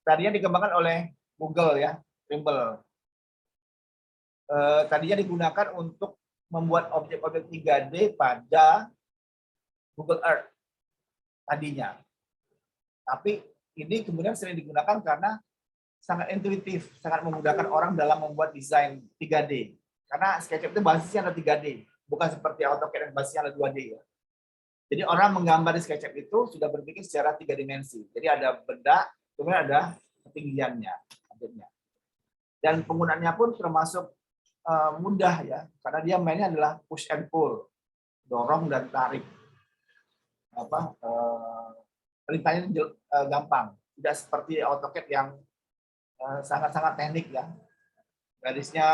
[SPEAKER 1] tadinya dikembangkan oleh Google ya, Trimble. Tadinya digunakan untuk membuat objek-objek 3D pada Google Earth tadinya. Tapi ini kemudian sering digunakan karena sangat intuitif, sangat memudahkan orang dalam membuat desain 3D. Karena SketchUp itu basisnya ada 3D, bukan seperti AutoCAD yang basisnya ada 2D ya. Jadi orang menggambar di SketchUp itu sudah berpikir secara 3 dimensi. Jadi ada benda, kemudian ada ketinggiannya, objeknya. Dan penggunaannya pun termasuk mudah ya, karena dia mainnya adalah push and pull, dorong dan tarik. Perintahnya gampang, tidak seperti AutoCAD yang sangat-sangat teknik ya. Garisnya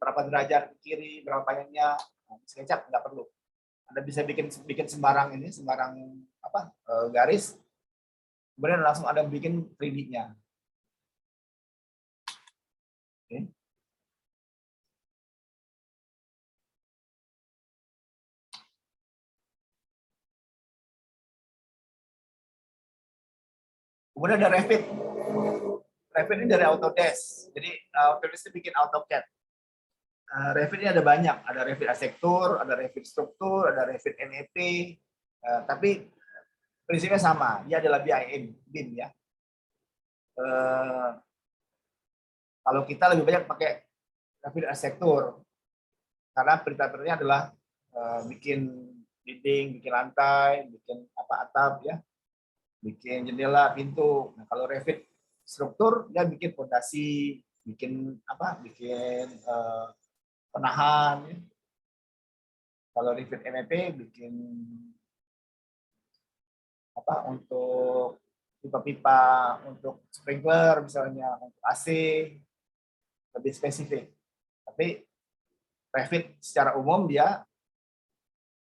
[SPEAKER 1] berapa derajat ke kiri, berapa banyaknya. SketchUp nggak perlu. Anda bisa bikin sembarang garis, kemudian langsung Anda bikin 3D-nya. Oke. Kemudian ada Revit. Revit ini dari Autodesk. Jadi Autodesk itu bikin AutoCAD. Revit ini ada banyak. Ada Revit arsitektur, ada Revit struktur, ada Revit MEP. Tapi prinsipnya sama. Dia adalah BIM ya. Kalau kita lebih banyak pakai Revit arsitektur. Karena perintah-perintahnya adalah bikin dinding, bikin lantai, bikin atap ya. Bikin jendela, pintu. Nah, kalau Revit struktur dia bikin fondasi, bikin penahan. Ya. Kalau Revit MEP bikin untuk pipa-pipa, untuk sprinkler misalnya, untuk AC, lebih spesifik. Tapi Revit secara umum dia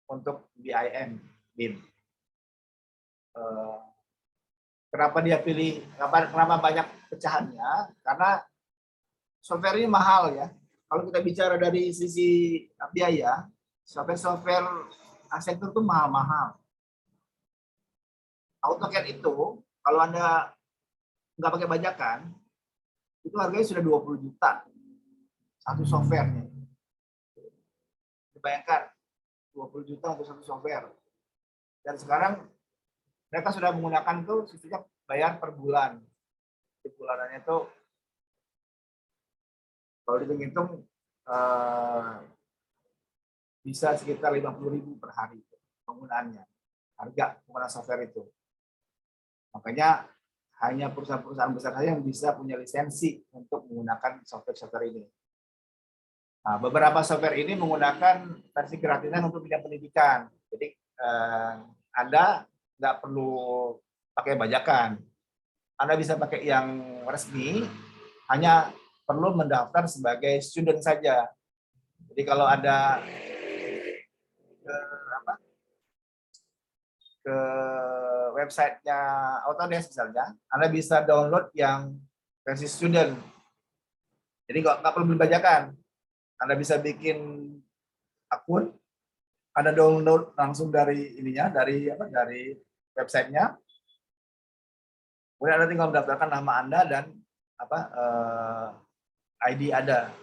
[SPEAKER 1] untuk BIM. Kenapa dia pilih, kenapa banyak pecahannya? Karena software ini mahal ya. Kalau kita bicara dari sisi biaya, software arsitektur itu mahal-mahal. AutoCAD itu, kalau Anda nggak pakai bajakan, itu harganya sudah 20 juta satu softwarenya. Bayangkan, 20 juta untuk satu software. Dan sekarang mereka sudah menggunakan tuh sistemnya bayar per bulan. Di bulanannya itu kalau dihitung bisa sekitar 50.000 per hari penggunaannya. Harga penggunaan software itu. Makanya hanya perusahaan-perusahaan besar saja yang bisa punya lisensi untuk menggunakan software-software ini. Nah, beberapa software ini menggunakan versi gratisan untuk bidang pendidikan. Jadi Anda nggak perlu pakai bajakan. Anda bisa pakai yang resmi, hanya perlu mendaftar sebagai student saja. Jadi kalau Anda ke websitenya Autodesk misalnya, Anda bisa download yang versi student. Jadi nggak perlu beli bajakan. Anda bisa bikin akun, Anda download langsung dari ininya, dari websitenya. Kemudian Anda tinggal mendaftarkan nama Anda dan ID Anda.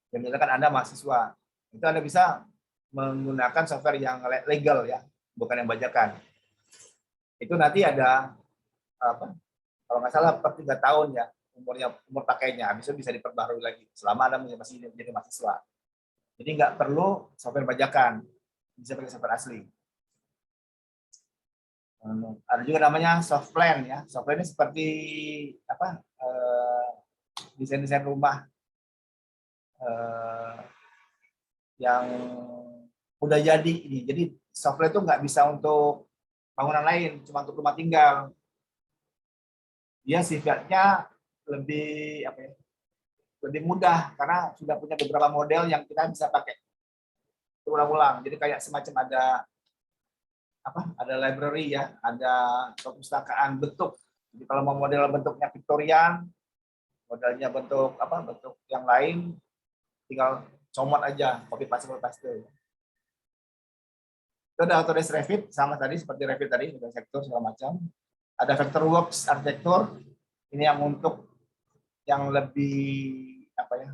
[SPEAKER 1] Yang misalkan Anda mahasiswa. Itu Anda bisa menggunakan software yang legal ya, bukan yang bajakan. Itu nanti ada Kalau nggak salah per 3 tahun ya umur pakainya, habis itu bisa diperbarui lagi selama Anda masih jadi mahasiswa. Jadi nggak perlu software bajakan, bisa pakai software asli. Ada juga namanya soft plan ya. Soft plan ini seperti apa? Desain-desain rumah yang udah jadi ini. Jadi soft plan itu nggak bisa untuk bangunan lain, cuma untuk rumah tinggal. Dia sifatnya lebih apa ya? Lebih mudah karena sudah punya beberapa model yang kita bisa pakai ulang-ulang. Jadi kayak semacam ada apa? Ada library ya, ada perpustakaan bentuk. Jadi kalau mau model bentuknya Victorian, modelnya bentuk apa? Bentuk yang lain, tinggal comot aja, copy paste. Itu ada Autodesk Revit sama tadi seperti Revit tadi, ada sektor segala macam. Ada Vectorworks arsitektur, ini yang untuk yang lebih apa ya?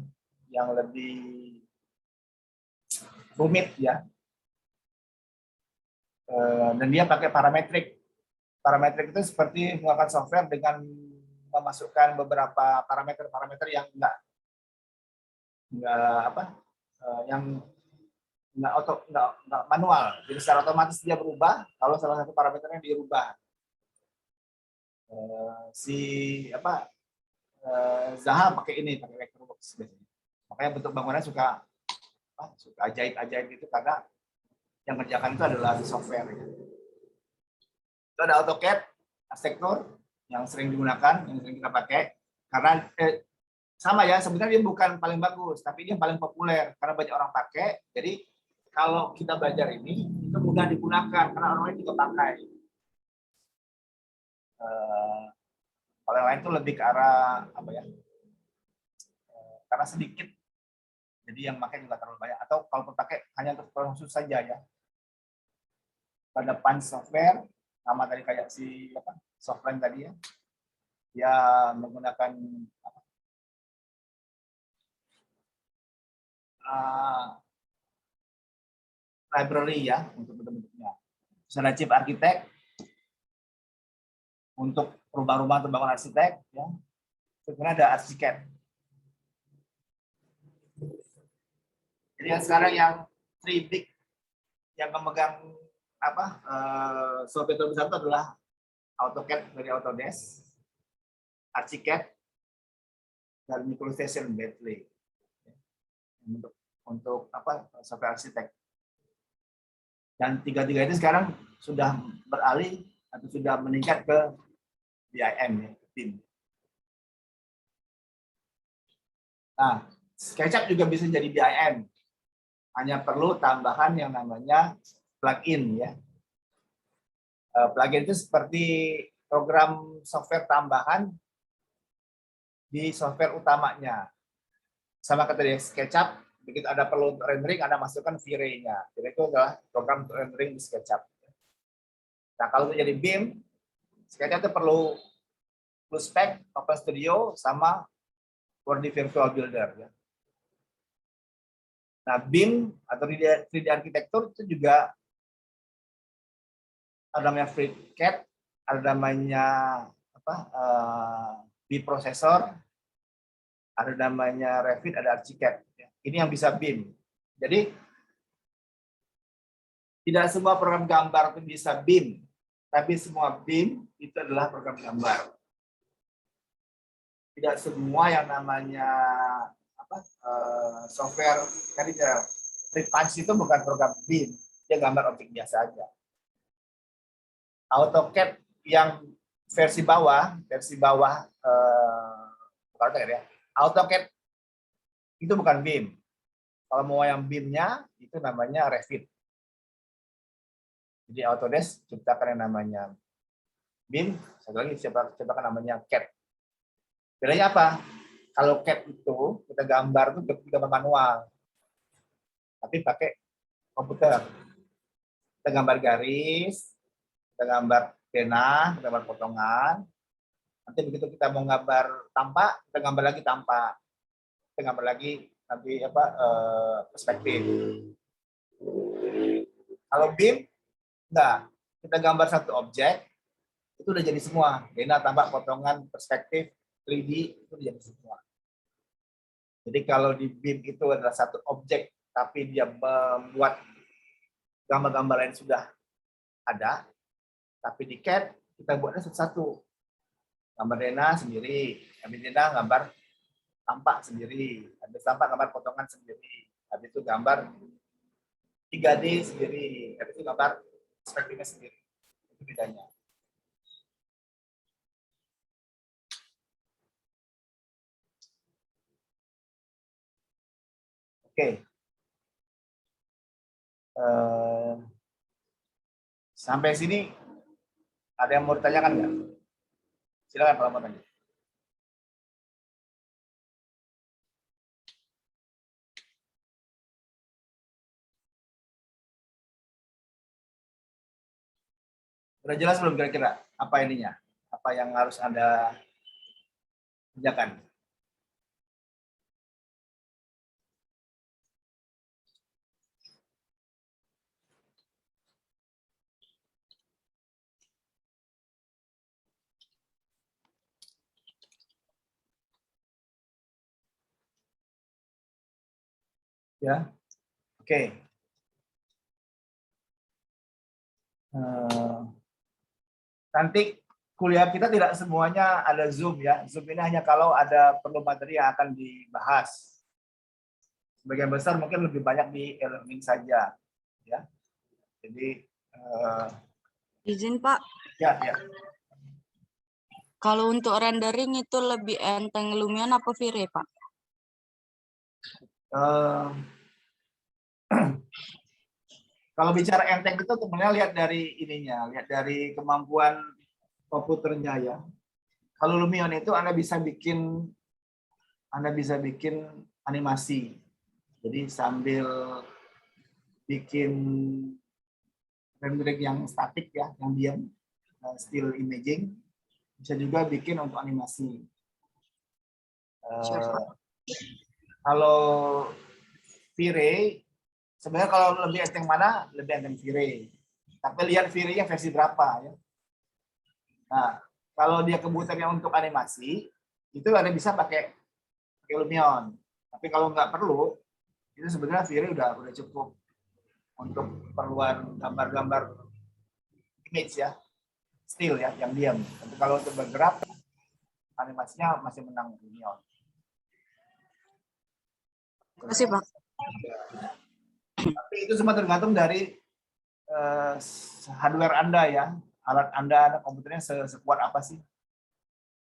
[SPEAKER 1] Yang lebih rumit ya. Dan dia pakai parametrik. Parametrik itu seperti menggunakan software dengan memasukkan beberapa parameter yang enggak apa? Yang enggak manual. Jadi secara otomatis dia berubah kalau salah satu parameternya dirubah. Si apa? Zaha pakai ini, pakai Vectorworks biasanya. Makanya bentuk bangunan suka ajaib-ajaib itu karena yang mengerjakan itu adalah software. Itu ada AutoCAD, arsitektur yang sering digunakan, yang sering kita pakai karena sama ya, sebenarnya dia bukan paling bagus, tapi dia paling populer karena banyak orang pakai. Jadi kalau kita belajar ini itu mudah digunakan karena orang lain juga pakai. Kalau yang lain itu lebih ke arah apa ya? Karena sedikit, jadi yang pakai juga terlalu banyak. Atau kalau pakai hanya untuk khusus saja ya. Pada Punch software, sama tadi kayak si apa, software tadi ya, dia menggunakan apa, library ya untuk bentuk-bentuknya. Terus ada chip arsitek untuk rumah-rumah atau bangunan arsitek ya. Kemudian ada ArchiCAD. Jadi yang sekarang yang 3 big yang memegang apa software terbesar itu adalah AutoCAD dari Autodesk, ArchiCAD, dan MicroStation Bentley untuk apa software arsitek. Dan tiga-tiga itu sekarang sudah beralih atau sudah meningkat ke BIM ya, BIM. Nah, SketchUp juga bisa jadi BIM. Hanya perlu tambahan yang namanya plugin ya. Plugin itu seperti program software tambahan di software utamanya. Sama kata di SketchUp, begitu ada perlu rendering, ada masukkan V-Ray-nya. Jadi itu adalah program rendering di SketchUp. Nah, kalau itu jadi BIM, SketchUp itu perlu spec, Open Studio, sama 4D Virtual Builder. Ya. Nah, BIM atau 3D arsitektur itu juga ada namanya FreeCAD, ada namanya apa? B-Processor, ada namanya Revit, ada ArchiCAD. Ini yang bisa BIM. Jadi tidak semua program gambar itu bisa BIM, tapi semua BIM itu adalah program gambar. Tidak semua yang namanya apa, software tadi Punch itu bukan program BIM, dia gambar objek biasa aja. AutoCAD yang versi bawah ya. AutoCAD itu bukan BIM. Kalau mau yang BIM-nya itu namanya Revit. Jadi Autodesk ciptakan yang namanya BIM, satu lagi ciptakan namanya CAD. Bedanya apa? Kalau CAD itu kita gambar itu gambar manual, tapi pakai komputer. Kita gambar garis, kita gambar denah, kita gambar potongan. Nanti begitu kita mau gambar tampak, kita gambar lagi tampak, kita gambar lagi nanti apa perspektif. Kalau BIM enggak, kita gambar satu objek, itu udah jadi semua. Dena tambah potongan perspektif 3D itu udah jadi semua. Jadi kalau di BIM itu adalah satu objek, tapi dia membuat gambar-gambar lain sudah ada, tapi di CAD kita buatnya satu-satu. Gambar Dena sendiri, habis Dena gambar tampak sendiri, habis tampak gambar potongan sendiri, habis itu gambar 3D sendiri, habis itu gambar perspektifnya sendiri. Itu bedanya. Oke. Sampai sini ada yang mau ditanyakan nggak? Silakan kalau mau tanya. Udah jelas belum kira-kira apa ininya? Apa yang harus Anda kerjakan? Ya, oke. Nanti kuliah kita tidak semuanya ada Zoom ya. Zoom ini hanya kalau ada perlu materi yang akan dibahas. Sebagian besar mungkin lebih banyak di e-learning saja, ya. Jadi
[SPEAKER 3] Izin Pak,
[SPEAKER 1] ya, ya.
[SPEAKER 3] kalau untuk rendering itu lebih enteng Lumion apa V-Ray Pak?
[SPEAKER 1] Kalau bicara enteng itu sebenarnya lihat dari ininya, lihat dari kemampuan komputernya ya. Kalau Lumion itu Anda bisa bikin animasi. Jadi sambil bikin rendering yang statik ya, yang diam, still imaging, bisa juga bikin untuk animasi. Kalau V-Ray, sebenarnya kalau lebih enteng mana, lebih enteng V-Ray. Tapi lihat V-Ray-nya versi berapa ya. Nah, kalau dia kebutuhannya untuk animasi, itu Anda bisa pakai Lumion. Tapi kalau nggak perlu, itu sebenarnya V-Ray udah cukup untuk keperluan gambar-gambar image ya, still ya, yang diam. Tapi kalau untuk bergerak, animasinya masih menang Lumion.
[SPEAKER 3] Terima kasih Pak.
[SPEAKER 1] Tapi itu semua tergantung dari hardware Anda ya, alat Anda komputernya sekuat apa sih?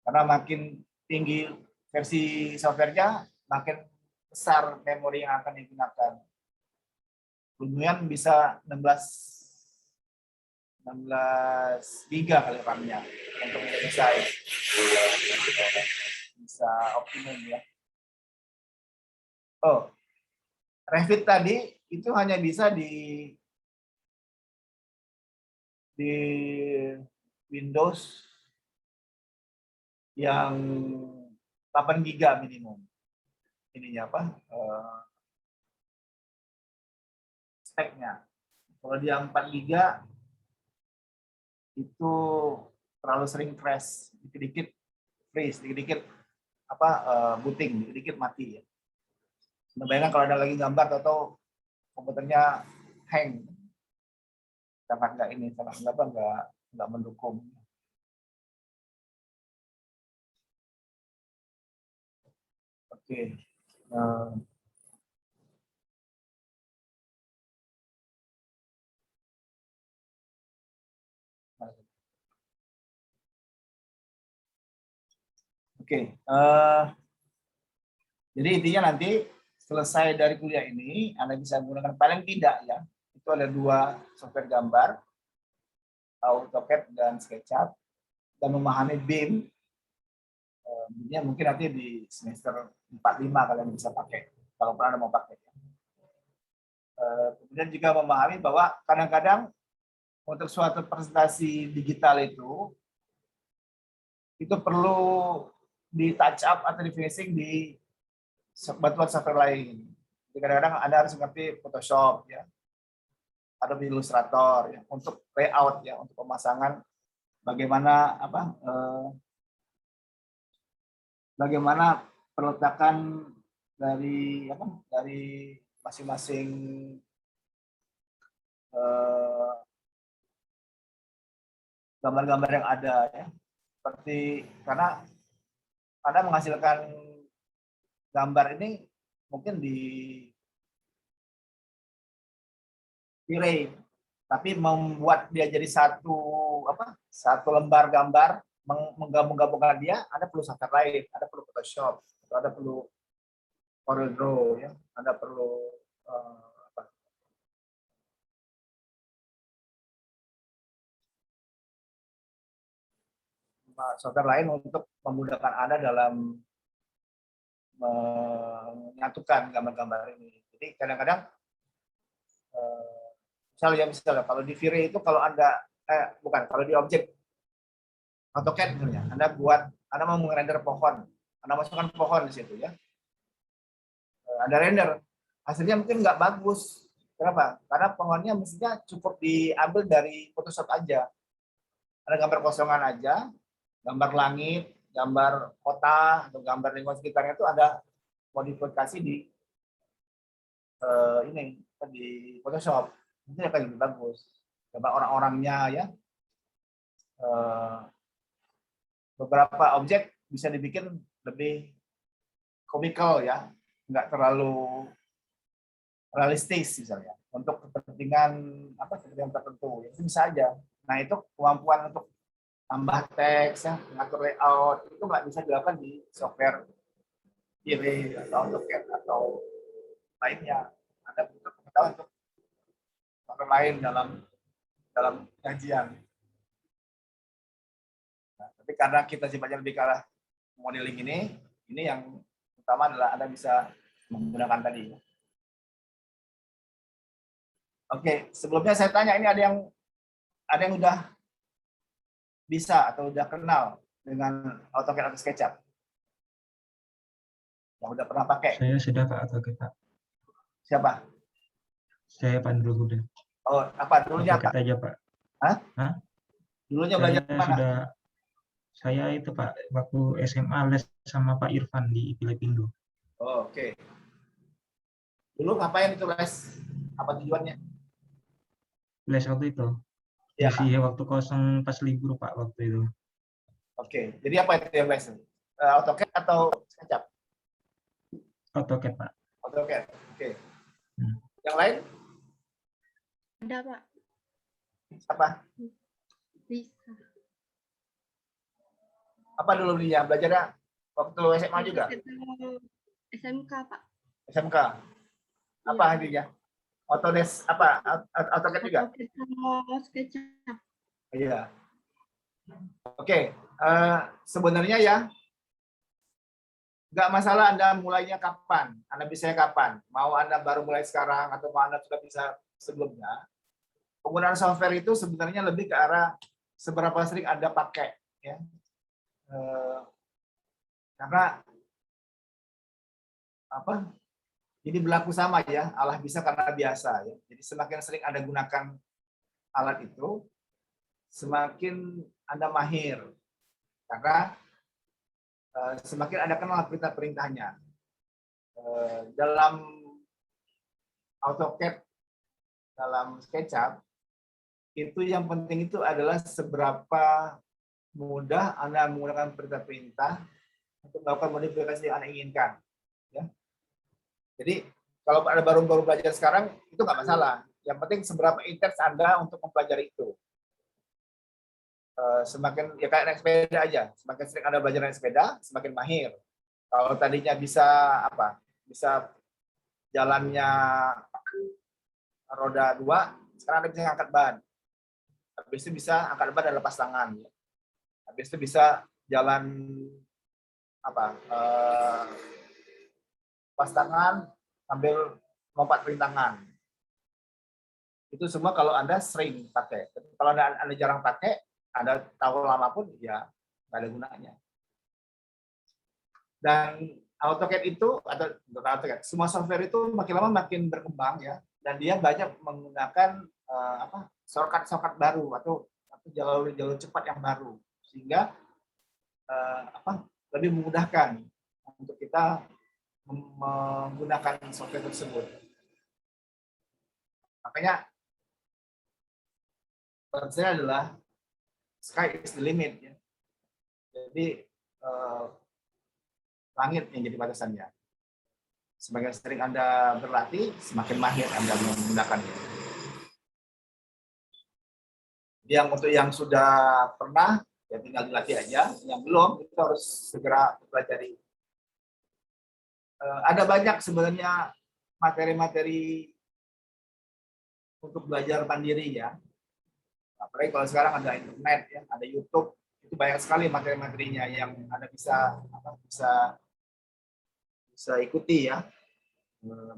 [SPEAKER 1] Karena makin tinggi versi softwarenya, makin besar memori yang akan digunakan. Lumion bisa 16 giga kali RAM-nya untuk bisa optimum ya. Oh, Revit tadi itu hanya bisa di Windows yang 8 giga minimum. Ininya apa? Speknya. Kalau dia 4 giga itu terlalu sering crash, dikit-dikit freeze, dikit-dikit booting, dikit-dikit mati ya. Bayangkan kalau ada lagi gambar atau komputernya hang, sangat nggak mendukung. Oke. Oke. Jadi intinya nanti selesai dari kuliah ini, Anda bisa menggunakan paling tidak ya, itu ada 2 software gambar, AutoCAD dan SketchUp, dan memahami BIM. BIM-nya mungkin nanti di semester 4-5 kalian bisa pakai, kalau pernah mau pakai. Kemudian juga memahami bahwa kadang-kadang untuk suatu presentasi digital itu perlu di touch up atau di finishing di bantuan software lain. Jadi kadang-kadang Anda harus mengerti Photoshop ya, Adobe Illustrator ya, untuk layout ya, untuk pemasangan bagaimana bagaimana perletakan dari masing-masing gambar-gambar yang ada ya. Seperti karena menghasilkan gambar ini mungkin di V-Ray, tapi membuat dia jadi satu lembar gambar, menggabungkan dia, Anda perlu software lain, Anda perlu Photoshop, atau Anda perlu Corel Draw, ya, Anda perlu software lain untuk memudahkan Anda dalam menyatukan gambar-gambar ini. Jadi kadang-kadang misalnya kalau di V-Ray itu kalau kalau di objek AutoCAD misalnya, Anda mau merender pohon, Anda masukkan pohon di situ ya. Anda render, hasilnya mungkin nggak bagus. Kenapa? Karena pohonnya mestinya cukup diambil dari Photoshop aja. Ada gambar kosongan aja, gambar langit, gambar kota, atau gambar lingkungan sekitarnya itu ada modifikasi di Photoshop. Itu akan lebih bagus. Gambar orang-orangnya ya. Beberapa objek bisa dibikin lebih komikal ya, nggak terlalu realistis misalnya. Untuk kepentingan tertentu, itu bisa aja. Nah itu kemampuan untuk tambah teks, ya, mengatur layout itu nggak bisa dilakukan di software V-Ray atau AutoCAD atau lainnya. Ada butuh pengetahuan untuk software lain dalam kajian. Nah, tapi karena kita sifatnya lebih ke arah modeling ini yang utama adalah Anda bisa menggunakan tadi. Oke, sebelumnya saya tanya ini ada yang udah bisa atau udah kenal dengan AutoCAD atau SketchUp? Yang udah pernah pakai?
[SPEAKER 2] Saya sudah Pak AutoCAD Pak.
[SPEAKER 1] Siapa?
[SPEAKER 2] Saya Pak dulu udah.
[SPEAKER 1] Oh, apa dulunya
[SPEAKER 2] AutoCAD
[SPEAKER 1] Pak?
[SPEAKER 2] aja Pak.
[SPEAKER 1] Hah? Dulunya belajar mana?
[SPEAKER 2] Saya itu Pak waktu SMA les sama Pak Irfan di Pilipindo.
[SPEAKER 1] Oh, oke. Dulu ngapain itu les? Apa tujuannya?
[SPEAKER 2] Les waktu itu.
[SPEAKER 1] Ya,
[SPEAKER 2] Isi waktu kosong pas libur Pak waktu itu.
[SPEAKER 1] Oke. Jadi apa itu yang les? AutoCAD atau SketchUp?
[SPEAKER 2] AutoCAD Pak.
[SPEAKER 1] AutoCAD. Oke. Yang lain?
[SPEAKER 4] Ada Pak.
[SPEAKER 1] Apa?
[SPEAKER 4] Bisa.
[SPEAKER 1] Apa dulu dia belajarnya waktu SMA juga?
[SPEAKER 4] SMK Pak.
[SPEAKER 1] SMK. Apa intinya? Autodesk apa? AutoCAD juga?
[SPEAKER 4] AutoCAD sama SketchUp.
[SPEAKER 1] Iya. Oke. Sebenarnya ya nggak masalah Anda mulainya kapan, Anda bisanya kapan. Mau Anda baru mulai sekarang atau mau Anda sudah bisa sebelumnya. Penggunaan software itu sebenarnya lebih ke arah seberapa sering Anda pakai. Ya. Karena ini berlaku sama ya, Allah bisa karena biasa ya. Jadi semakin sering Anda gunakan alat itu, semakin Anda mahir. Karena semakin Anda kenal perintah-perintahnya. Dalam AutoCAD, dalam SketchUp, itu yang penting itu adalah seberapa mudah Anda menggunakan perintah-perintah untuk melakukan modifikasi yang Anda inginkan. Ya. Jadi kalau Anda baru belajar sekarang itu nggak masalah. Yang penting seberapa intens Anda untuk mempelajari itu. Semakin ya kayak naik sepeda aja. Semakin sering Anda belajar naik sepeda, semakin mahir. Kalau tadinya bisa bisa jalannya roda 2, sekarang Anda bisa angkat ban. Habis itu bisa angkat ban dan lepas tangan. Habis itu bisa jalan lepas tangan sambil lompat rintangan. Itu semua kalau Anda sering pakai. Kalau Anda jarang pakai, Anda tahu lama pun ya nggak ada gunanya. Dan AutoCAD itu atau AutoCAD, semua software itu makin lama makin berkembang ya, dan dia banyak menggunakan shortcut baru atau jalur cepat yang baru, sehingga lebih memudahkan untuk kita menggunakan software tersebut. Makanya saya adalah sky is the limit ya. Jadi langit yang jadi batasannya. Semakin sering Anda berlatih, semakin mahir Anda menggunakannya. Yang untuk yang sudah pernah, ya tinggal dilatih aja. Yang belum, itu harus segera pelajari. Ada banyak sebenarnya materi-materi untuk belajar mandiri ya. Apalagi kalau sekarang ada internet ya, ada YouTube, itu banyak sekali materi-materinya yang Anda bisa ikuti ya.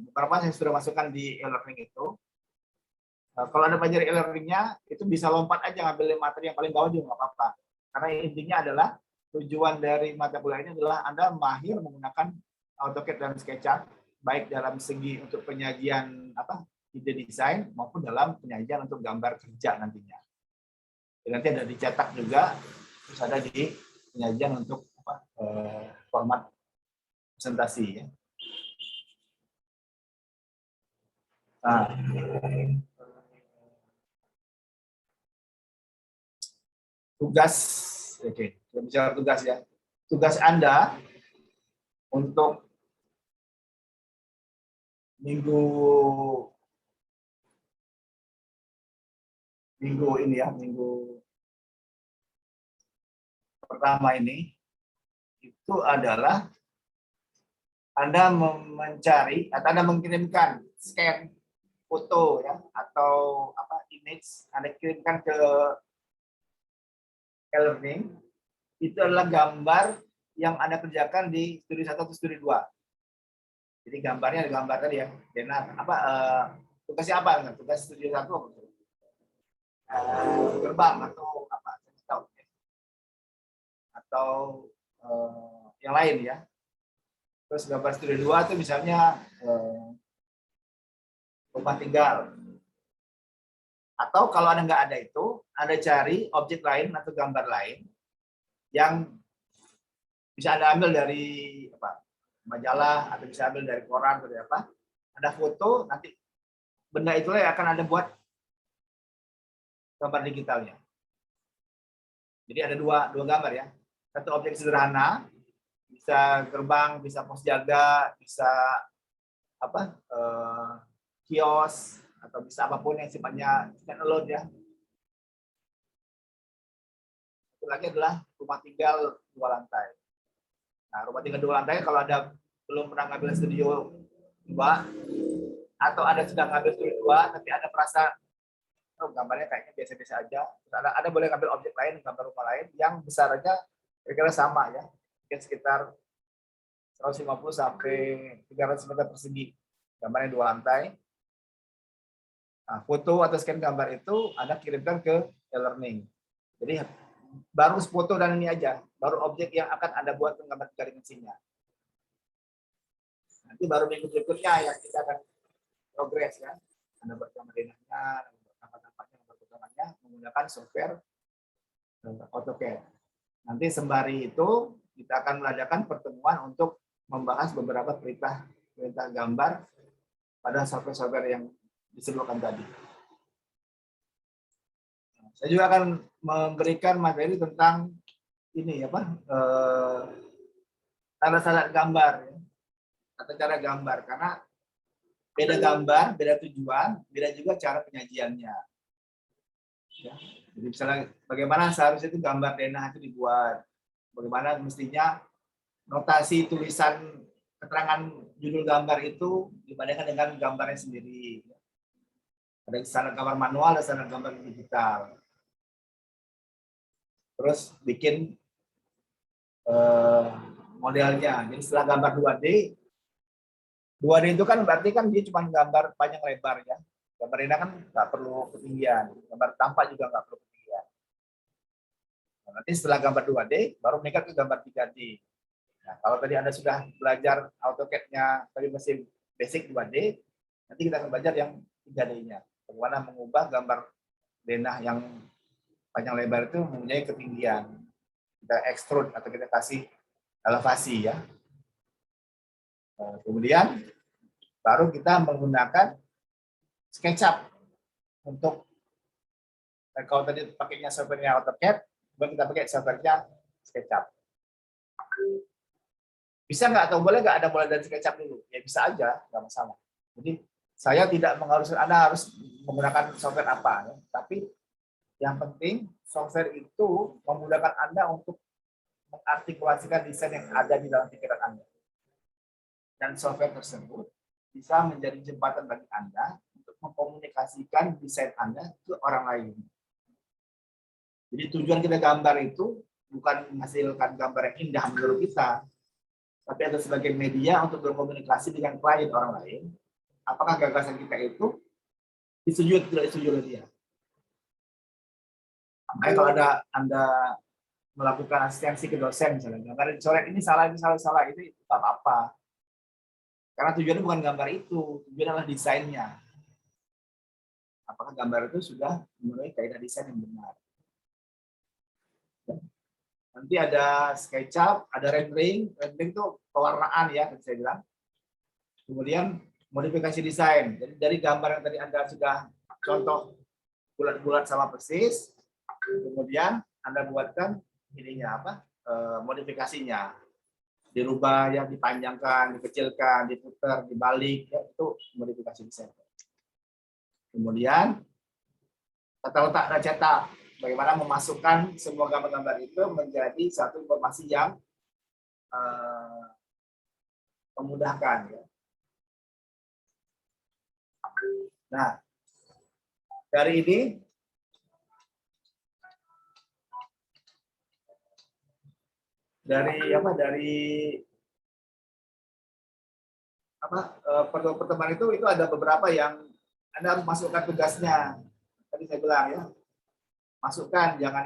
[SPEAKER 1] Beberapa saya sudah masukkan di e-learning itu. Kalau Anda belajar e-learningnya, itu bisa lompat aja ngambil materi yang paling bawah juga nggak apa-apa. Karena intinya adalah tujuan dari mata kuliah ini adalah Anda mahir menggunakan AutoCAD dan SketchUp, baik dalam segi untuk penyajian ide desain maupun dalam penyajian untuk gambar kerja nantinya. Dan nanti ada dicetak juga, terus ada di penyajian untuk format presentasi ya. Nah, tugas, oke, kita bicara tugas ya. Tugas Anda untuk minggu ini ya, minggu pertama ini itu adalah Anda mencari atau Anda mengirimkan scan foto ya atau image Anda kirimkan ke e-learning, itu adalah gambar yang Anda kerjakan di studi 1 atau studi 2. Jadi gambarnya ada gambar tadi ya. Dena tugasnya apa? Tugas studi 1 apa? Gerbang atau apa? Atau yang lain ya. Terus gambar studi 2 itu misalnya rumah tinggal. Atau kalau Anda nggak ada itu, Anda cari objek lain atau gambar lain yang bisa Anda ambil dari majalah atau bisa ambil dari koran atau dari apa. Anda foto, nanti benda itulah yang akan Anda buat gambar digitalnya. Jadi ada dua gambar ya. Satu objek sederhana, bisa gerbang, bisa pos jaga, bisa kios, atau bisa apapun yang sifatnya standalone ya. Satu lagi adalah rumah tinggal 2 lantai. Nah, rumah tinggal 2 lantai kalau Anda belum pernah ngambil studio 2 atau Anda sudah ngambil studio 2 tapi Anda merasa gambarnya kayaknya biasa-biasa aja, Anda boleh ngambil objek lain, gambar rumah lain yang besarnya kira-kira sama ya, mungkin sekitar 150 sampai 300 meter persegi, gambarnya 2 lantai. Nah, foto atau scan gambar itu Anda kirimkan ke e-learning. Jadi baru foto dan ini aja, baru objek yang akan Anda buat gambar 3 dimensinya. Nanti baru minggu berikutnya yang kita akan progres ya. Anda buat gambar denahnya, gambar-gambarnya, gambar potongannya menggunakan software AutoCAD. Nanti sembari itu kita akan mengadakan pertemuan untuk membahas beberapa perintah gambar pada software-software yang disebutkan tadi. Saya juga akan memberikan materi tentang ini tanda-tanda gambar ya, atau cara gambar, karena beda gambar, beda tujuan, beda juga cara penyajiannya. Ya. Jadi misalnya bagaimana seharusnya itu gambar denah itu dibuat, bagaimana mestinya notasi tulisan keterangan judul gambar itu dibandingkan dengan gambarnya sendiri. Ada standar gambar manual, ada standar gambar digital. Terus bikin modelnya. Jadi setelah gambar 2D itu kan berarti kan dia cuma gambar panjang lebar ya. Gambar ini kan nggak perlu ketinggian. Gambar tampak juga nggak perlu ketinggian. Nah, nanti setelah gambar 2D baru meningkat ke gambar 3D. Nah, kalau tadi Anda sudah belajar AutoCAD-nya tadi masih basic 2D, nanti kita akan belajar yang 3D-nya. Bagaimana mengubah gambar denah yang panjang lebar itu mempunyai ketinggian. Kita extrude atau kita kasih elevasi ya. Kemudian baru kita menggunakan SketchUp untuk kalau tadi pakainya softwarenya AutoCAD, baru kita pakai softwarenya SketchUp. Bisa nggak atau boleh nggak ada mulai dari SketchUp dulu? Ya bisa aja, nggak masalah. Jadi saya tidak mengharuskan Anda harus menggunakan software apa, ya. Tapi yang penting software itu memudahkan Anda untuk mengartikulasikan desain yang ada di dalam pikiran Anda. Dan software tersebut bisa menjadi jembatan bagi Anda untuk mengkomunikasikan desain Anda ke orang lain. Jadi tujuan kita gambar itu bukan menghasilkan gambar yang indah menurut kita, tapi ada sebagai media untuk berkomunikasi dengan klien orang lain. Apakah gagasan kita itu disetujui atau tidak disetujui oleh dia? Makanya kalau Anda melakukan asistensi ke dosen misalnya, gambar dicoret ini salah, itu tak apa-apa. Karena tujuannya bukan gambar itu, tujuannya adalah desainnya. Apakah gambar itu sudah memenuhi kaidah desain yang benar? Nanti ada SketchUp, ada rendering itu pewarnaan ya, tadi saya bilang. Kemudian modifikasi desain. Jadi dari gambar yang tadi Anda sudah contoh bulat-bulat sama persis, kemudian Anda buatkan ininya apa? Modifikasinya. Dirubah ya, dipanjangkan, dikecilkan, diputar, dibalik, ya, itu modifikasi desain. Kemudian tata letak dan cetak. Bagaimana memasukkan semua gambar-gambar itu menjadi satu informasi yang memudahkan. Ya. Nah, dari ini pertemuan itu ada beberapa yang Anda harus masukkan tugasnya. Tadi saya bilang ya. Masukkan, jangan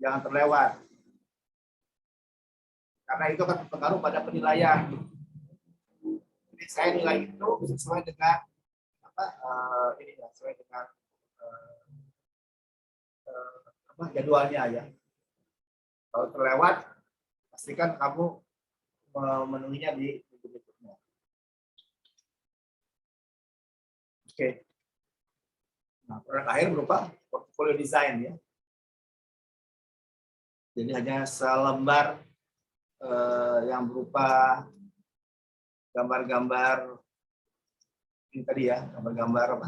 [SPEAKER 1] jangan terlewat. Karena itu akan berpengaruh pada penilaian. Jadi saya nilai itu sesuai dengan sesuai dengan jadwalnya ya. Kalau terlewat, pastikan kamu memenuhinya di minggu berikutnya. Oke. Nah, produk akhir berupa portfolio design ya. Jadi hanya selembar yang berupa gambar-gambar ini tadi ya, gambar-gambar apa?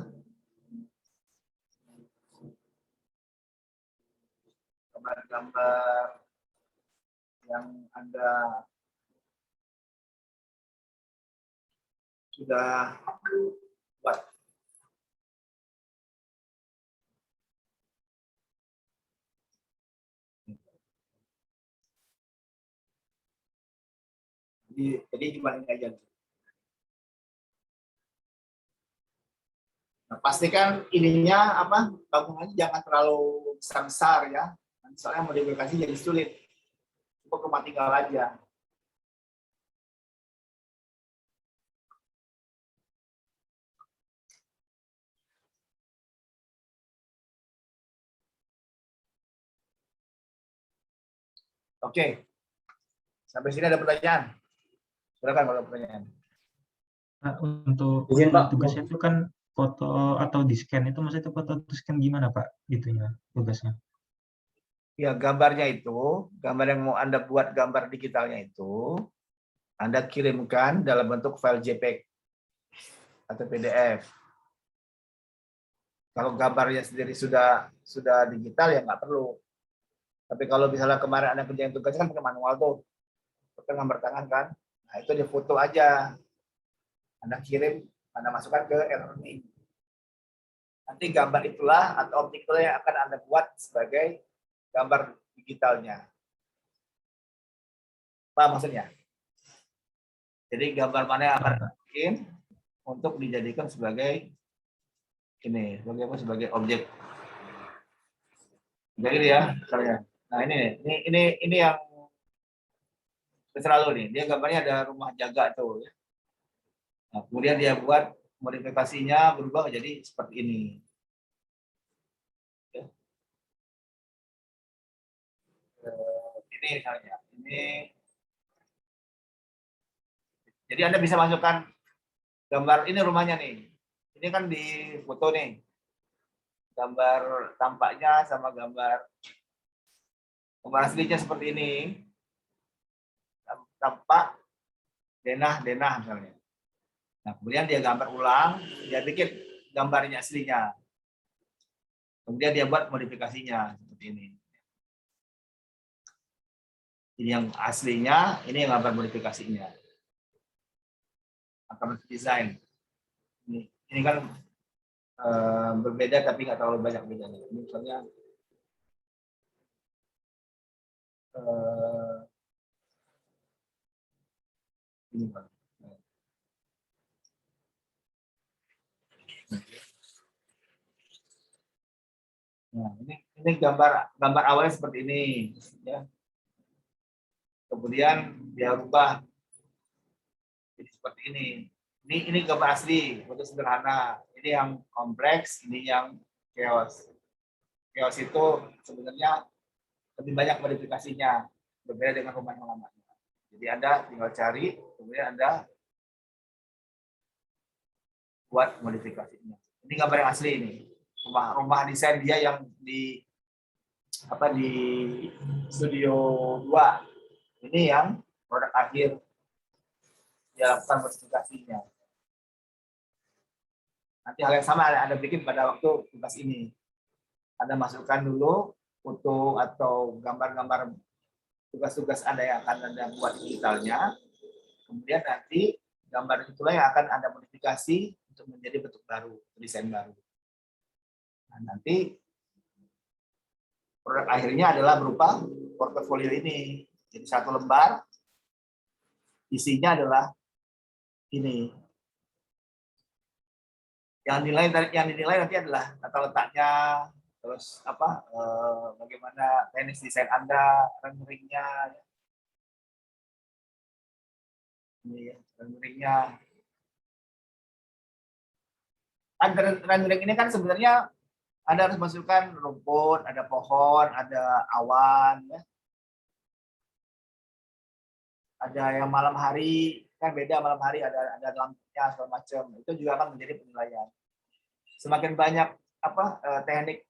[SPEAKER 1] Gambar-gambar yang Anda sudah buat. Jadi cuma ini aja. Nah, pastikan ininya bangunannya jangan terlalu besar ya. Soalnya modifikasi jadi sulit. Cukup rumah tinggal aja. Oke. Sampai sini ada pertanyaan? Silakan kalau ada pertanyaan.
[SPEAKER 2] Nah, untuk tugasnya itu kan foto atau di scan itu, maksudnya foto atau scan gimana Pak itunya tugasnya?
[SPEAKER 1] Ya, gambarnya itu, gambar yang mau Anda buat gambar digitalnya itu, Anda kirimkan dalam bentuk file JPEG atau PDF. Kalau gambarnya sendiri sudah digital ya nggak perlu. Tapi kalau misalnya kemarin Anda kerjain tugasnya kan pakai manual tuh, pakai gambar tangan kan, nah itu di foto aja. Anda kirim, Anda masukkan ke e-learning. Nanti gambar itulah atau objek itulah yang akan Anda buat sebagai gambar digitalnya. Apa maksudnya? Jadi gambar mana yang akan bikin untuk dijadikan sebagai ini, sebagai objek. Jadi ya, misalnya. Nah ini yang selalu nih. Dia gambarnya ada rumah jaga tuh. Ya. Nah, kemudian dia buat modifikasinya berubah menjadi seperti ini. Ya. ini misalnya. Ini. Jadi Anda bisa masukkan gambar ini rumahnya nih. Ini kan di foto nih. Gambar tampaknya sama gambar aslinya seperti ini. Tampak denah misalnya. Nah, kemudian dia gambar ulang, dia bikin gambarnya aslinya. Kemudian dia buat modifikasinya seperti ini. Ini yang aslinya, ini yang gambar modifikasinya. Akan desain. Ini kan berbeda tapi nggak terlalu banyak bedanya. Ini misalnya ini Pak. Nah, ini gambar awalnya seperti ini, ya. Kemudian dia rubah jadi seperti ini. Ini gambar asli, foto sederhana. Ini yang kompleks, ini yang chaos. Chaos itu sebenarnya lebih banyak modifikasinya, berbeda dengan rumah yang lama. Jadi Anda tinggal cari, kemudian Anda buat modifikasinya. Ini gambar yang asli ini. Rumah desain dia yang di studio 2. Ini yang produk akhir dia lakukan modifikasinya. Nanti hal yang sama Anda bikin pada waktu tugas ini. Anda masukkan dulu foto atau gambar-gambar tugas-tugas Anda yang akan Anda buat digitalnya. Kemudian nanti gambar itulah yang akan Anda modifikasi untuk menjadi bentuk baru, desain baru. Nah, nanti produk akhirnya adalah berupa portofolio ini. Jadi satu lembar isinya adalah ini. Yang dinilai nanti adalah tata letaknya, terus bagaimana teknis desain Anda, renderingnya, ini ya, renderingnya. Rendering ini kan sebenarnya Anda harus masukkan rumput, ada pohon, ada awan, ya. Ada yang malam hari, kan beda malam hari ada lampunya segala macam. Itu juga akan menjadi penilaian. Semakin banyak teknik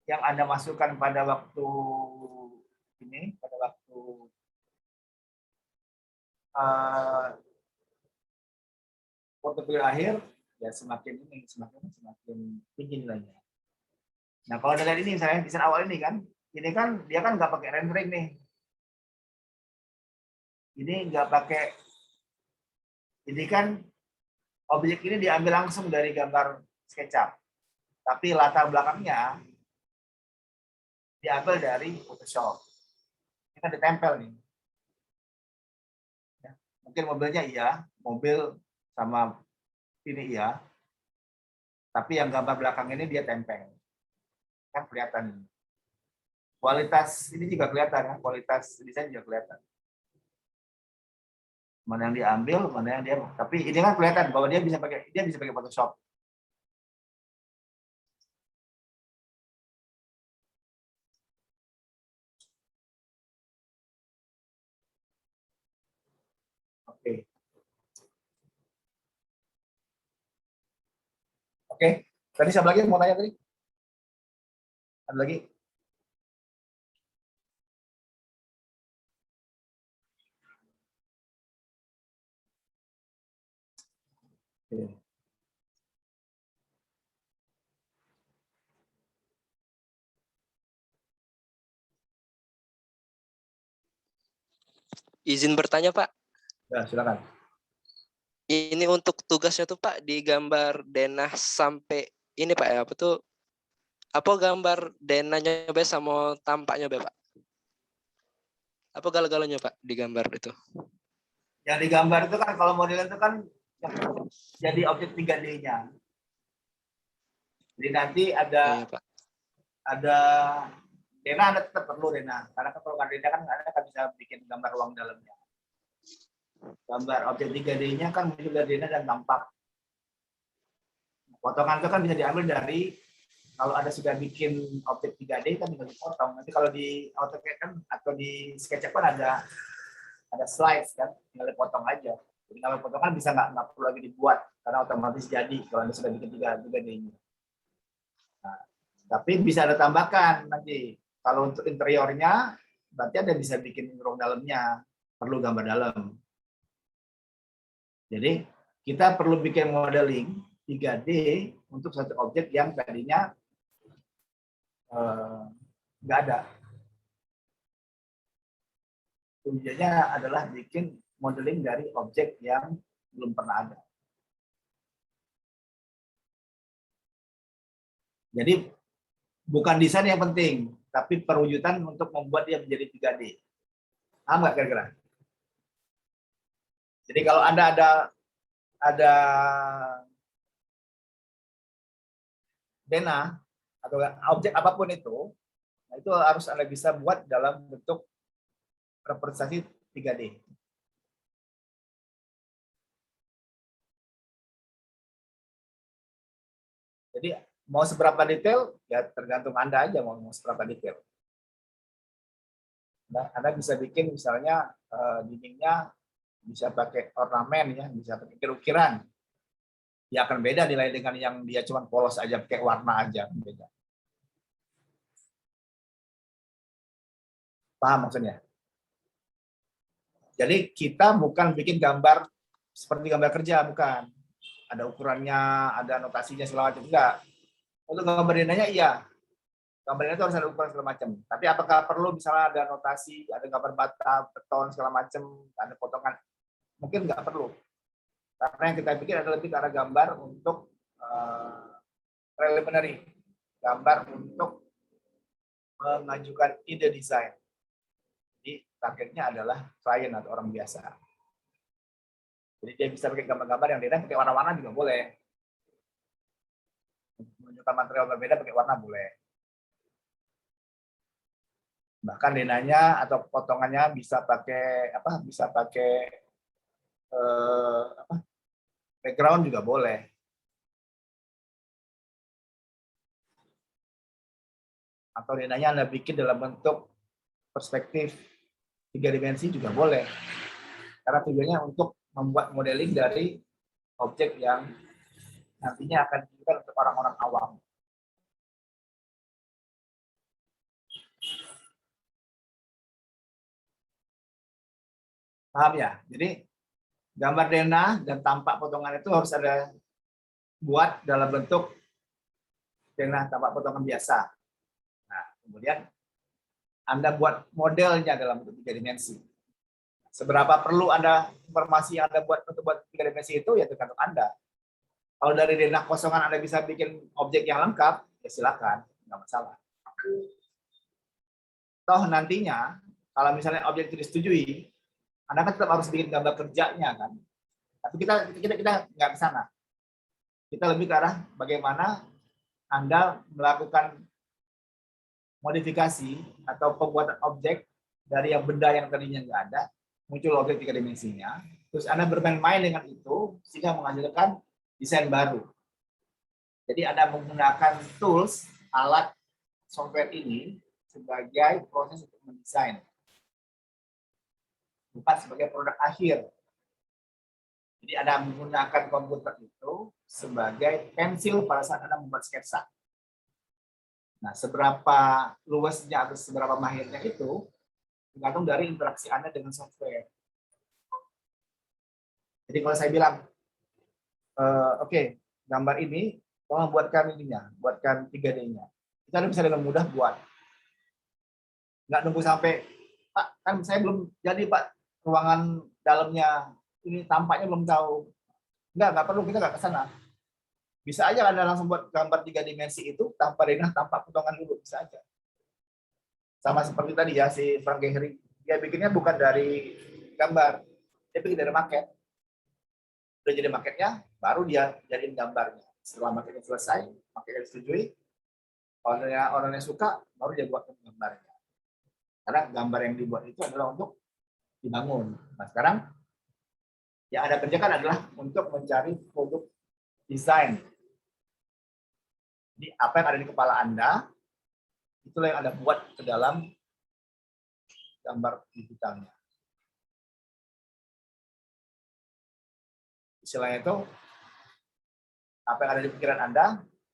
[SPEAKER 1] yang Anda masukkan pada waktu ini, pada waktu portofolio akhir, ya semakin tinggi nilainya. Nah, kalau dari ini misalnya desain awal ini kan dia kan nggak pakai rendering nih. Ini nggak pakai, ini kan objek ini diambil langsung dari gambar SketchUp, tapi latar belakangnya diambil dari Photoshop. Ini kan ditempel nih. Ya, mungkin mobilnya iya, mobil sama ini iya, tapi yang gambar belakang ini dia tempel. Kan kelihatan. Kualitas ini juga kelihatan, ya. Kualitas desain juga kelihatan. Mana yang diambil, mana yang dia, tapi ini kan kelihatan bahwa dia bisa pakai Photoshop. Oke. Oke. Tadi siapa lagi mau tanya tadi? Ada lagi? Oke.
[SPEAKER 5] Izin bertanya, Pak.
[SPEAKER 1] Ya, silakan.
[SPEAKER 5] Ini untuk tugasnya tuh, Pak, di gambar denah sampai ini, Pak, ya, apa gambar denahnya be sama tampaknya be, Pak? Apa galanya, Pak, di gambar itu?
[SPEAKER 1] Yang digambar itu kan kalau model itu kan jadi objek 3D-nya. Jadi nanti ada
[SPEAKER 5] Iya, Pak.
[SPEAKER 1] ada denah, Anda tetap perlu denah. Karena kalau denah kan Anda kan bisa bikin gambar ruang dalamnya. Gambar objek 3D-nya kan juga denah dan tampak. Potongan itu kan bisa diambil dari kalau ada sudah bikin objek 3D kan tinggal dipotong. Nanti kalau di AutoCAD kan atau di SketchUp kan ada slides kan, tinggal dipotong aja. Jadi kalau potong kan bisa nggak perlu lagi dibuat karena otomatis jadi kalau Anda sudah bikin 3D-nya. Nah, tapi bisa ada tambahkan nanti. Kalau untuk interiornya berarti Anda bisa bikin ruang dalamnya, perlu gambar dalam. Jadi kita perlu bikin modeling 3D untuk satu objek yang tadinya nggak ada. Tujuannya adalah bikin modeling dari objek yang belum pernah ada. Jadi bukan desain yang penting, tapi perwujudan untuk membuat dia menjadi 3D. Paham nggak kira-kira? Jadi kalau Anda ada denah atau objek apapun itu, nah itu harus Anda bisa buat dalam bentuk representasi 3D. Jadi mau seberapa detail, ya tergantung Anda aja mau seberapa detail. Nah, Anda bisa bikin misalnya dindingnya bisa pakai ornamen ya, bisa pakai ukiran. Ya akan beda nilai dengan yang dia cuma polos aja pakai warna aja, beda. Paham maksudnya? Jadi kita bukan bikin gambar seperti gambar kerja, bukan. Ada ukurannya, ada notasinya segala macam, enggak. Untuk gambar denahnya iya. Gambar denah itu harus ada ukuran segala macam. Tapi apakah perlu misalnya ada notasi, ada gambar bata, beton segala macam, ada potongan? Mungkin nggak perlu. Karena yang kita pikir adalah lebih ke arah gambar untuk preliminary, gambar untuk mengajukan ide desain. Jadi targetnya adalah klien atau orang biasa. Jadi dia bisa pakai gambar-gambar yang denah pakai warna-warna juga boleh. Menunjukkan material berbeda pakai warna boleh. Bahkan denahnya atau potongannya bisa pakai apa? Bisa pakai background juga boleh. Atau denahnya Anda bikin dalam bentuk perspektif 3 dimensi juga boleh. Karena tujuannya untuk membuat modeling dari objek yang nantinya akan digunakan untuk orang-orang awam. Paham ya? Jadi gambar denah dan tampak potongan itu harus ada buat dalam bentuk denah tampak potongan biasa. Nah, kemudian Anda buat modelnya dalam bentuk 3 dimensi. Seberapa perlu Anda informasi yang Anda buat untuk buat 3 dimensi itu ya tergantung Anda. Kalau dari denah kosongan Anda bisa bikin objek yang lengkap, ya silakan, nggak masalah. Toh nantinya kalau misalnya objek itu disetujui, Anda kan tetap harus bikin gambar kerjanya kan. Tapi kita nggak ke sana. Kita lebih ke arah bagaimana Anda melakukan modifikasi atau pembuatan objek dari yang benda yang tadinya nggak ada, muncul objek 3 dimensinya, terus Anda bermain-main dengan itu sehingga menghasilkan desain baru. Jadi Anda menggunakan tools, alat software ini sebagai proses untuk mendesain, bukan sebagai produk akhir. Jadi Anda menggunakan komputer itu sebagai pensil pada saat Anda membuat sketsa. Nah, seberapa luasnya atau seberapa mahirnya itu tergantung dari interaksi Anda dengan software. Jadi kalau saya bilang, oke, gambar ini, tolong buatkan ininya, buatkan 3D-nya. Itu Anda bisa dengan mudah buat. Nggak nunggu sampai, Pak, kan saya belum jadi, Pak, ruangan dalamnya, ini tampaknya belum tahu. Nggak perlu, kita nggak ke sana. Bisa aja Anda langsung buat gambar 3 dimensi itu tanpa denah, tanpa potongan dulu, bisa aja. Sama seperti tadi ya, si Frank Gehry, dia bikinnya bukan dari gambar, dia bikin dari maket. Udah jadi maketnya, baru dia jadiin gambarnya. Setelah maketnya selesai, maketnya disetujui, orangnya suka, baru dia buat gambarnya. Karena gambar yang dibuat itu adalah untuk dibangun. Nah sekarang, yang Anda kerjakan adalah untuk mencari produk desain Jadi apa yang ada di kepala Anda, itulah yang Anda buat ke dalam gambar digitalnya. Istilahnya itu, apa yang ada di pikiran Anda,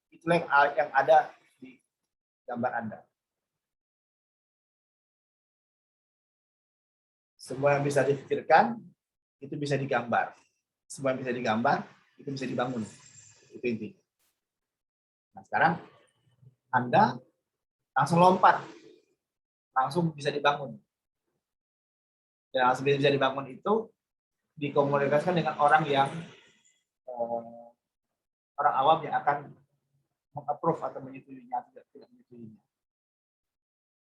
[SPEAKER 1] itulah yang ada di gambar Anda. Semua yang bisa dipikirkan, itu bisa digambar. Semua yang bisa digambar, itu bisa dibangun. Itu intinya. Nah, sekarang Anda langsung lompat. Langsung bisa dibangun. Dan langsung bisa dibangun itu dikomunikasikan dengan orang yang orang awam yang akan meng-approve atau menyetujuinya atau tidak menyetujuinya.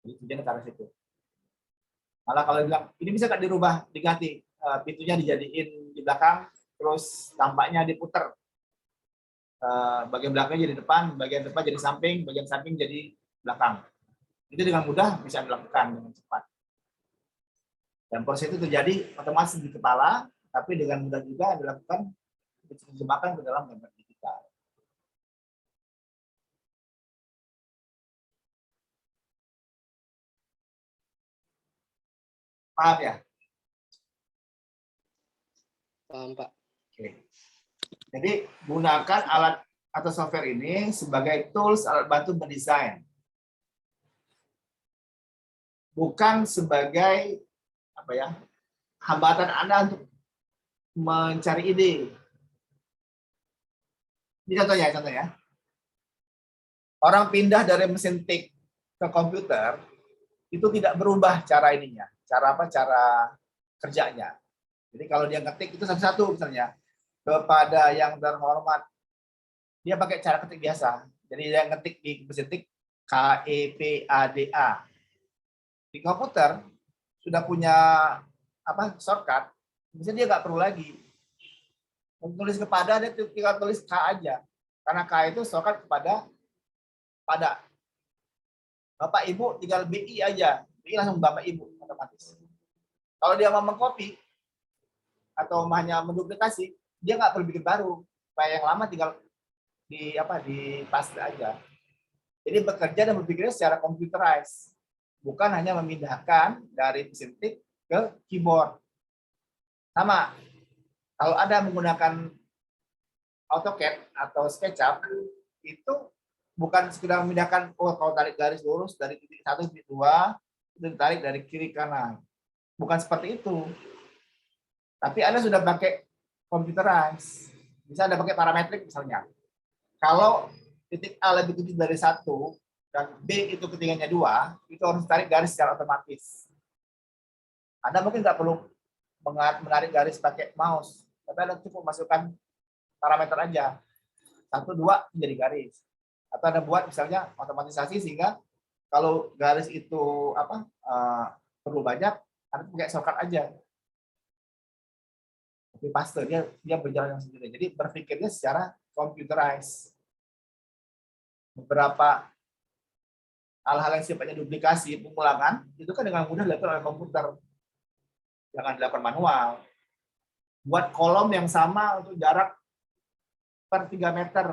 [SPEAKER 1] Jadi tujuannya ke arah situ. Malah kalau bilang ini bisa nggak dirubah, diganti pintunya dijadiin di belakang, terus tampaknya diputer, bagian belakangnya jadi depan, bagian depan jadi samping, bagian samping jadi belakang. Itu dengan mudah bisa dilakukan dengan cepat. Dan proses itu terjadi otomatis di kepala, tapi dengan mudah juga dilakukan diterjemahkan ke dalam gambar digital. Paham ya?
[SPEAKER 5] Paham, Pak.
[SPEAKER 1] Oke. Jadi gunakan alat atau software ini sebagai tools, alat bantu mendesain. Bukan sebagai apa ya, hambatan Anda untuk mencari ide. Ini contohnya. Orang pindah dari mesin tik ke komputer itu tidak berubah cara ininya, cara kerjanya. Jadi kalau dia ngetik itu satu-satu misalnya, kepada yang terhormat, dia pakai cara ketik biasa. Jadi dia ngetik di mesin tik KEPADA. Di komputer sudah punya shortcut, misalnya dia nggak perlu lagi menulis kepada, dia tinggal tulis K aja, karena K itu shortcut kepada pada. Bapak Ibu tinggal BI aja, BI langsung Bapak Ibu otomatis. Kalau dia mau mengcopy atau hanya menduplikasi, dia nggak perlu bikin baru. Kayak yang lama tinggal di paste aja. Jadi bekerja dan berpikirnya secara computerized, bukan hanya memindahkan dari mesin tik ke keyboard. Sama, kalau ada menggunakan AutoCAD atau SketchUp, itu bukan sekedar memindahkan, kalau tarik garis lurus dari titik 1 ke titik 2, itu ditarik dari kiri kanan. Bukan seperti itu. Tapi Anda sudah pakai computerized. Bisa Anda pakai parametrik misalnya. Kalau titik A lebih kecil dari 1 dan B itu ketinggiannya 2, itu harus tarik garis secara otomatis. Anda mungkin nggak perlu menarik garis pakai mouse, tapi Anda cukup masukkan parameter aja. 1, 2 menjadi garis. Atau Anda buat misalnya otomatisasi sehingga kalau garis itu perlu banyak, Anda pakai shortcut aja. Tapi paste dia berjalan sendiri. Jadi berpikirnya secara computerized. Beberapa hal-hal yang sifatnya duplikasi, pengulangan, itu kan dengan mudah dilakukan oleh komputer. Jangan dilakukan manual. Buat kolom yang sama untuk jarak per 3 meter.